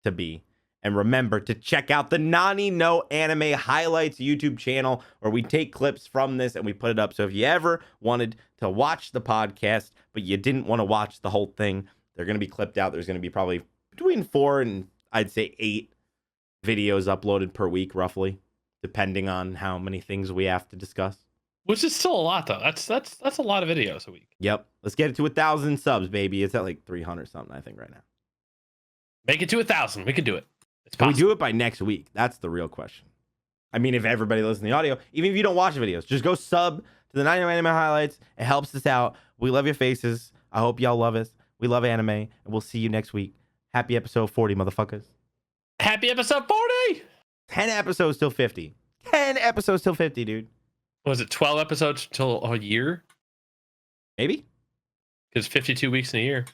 A: to be. And remember to check out the Nani No Anime Highlights YouTube channel where we take clips from this and we put it up. So if you ever wanted to watch the podcast, but you didn't want to watch the whole thing, they're going to be clipped out. There's going to be probably between 4 and I'd say 8 videos uploaded per week, roughly, depending on how many things we have to discuss.
B: Which is still a lot, though. That's a lot of videos a week.
A: Yep. Let's get it to 1,000 subs, baby. It's at like 300 something, I think, right now.
B: Make it to 1,000. We can do it.
A: Can we do it by next week? That's the real question. I mean, if everybody listens to the audio, even if you don't watch the videos, just go sub to the 99 Anime Highlights. It helps us out. We love your faces. I hope y'all love us. We love anime, and we'll see you next week. Happy episode 40, motherfuckers.
B: Happy episode 40!
A: 10 episodes till 50. 10 episodes till 50, dude.
B: Was it 12 episodes till a year?
A: Maybe.
B: Because 52 weeks in a year.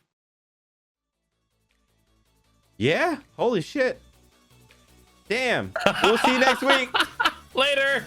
A: Yeah. Holy shit. Damn. We'll see you next week.
B: Later.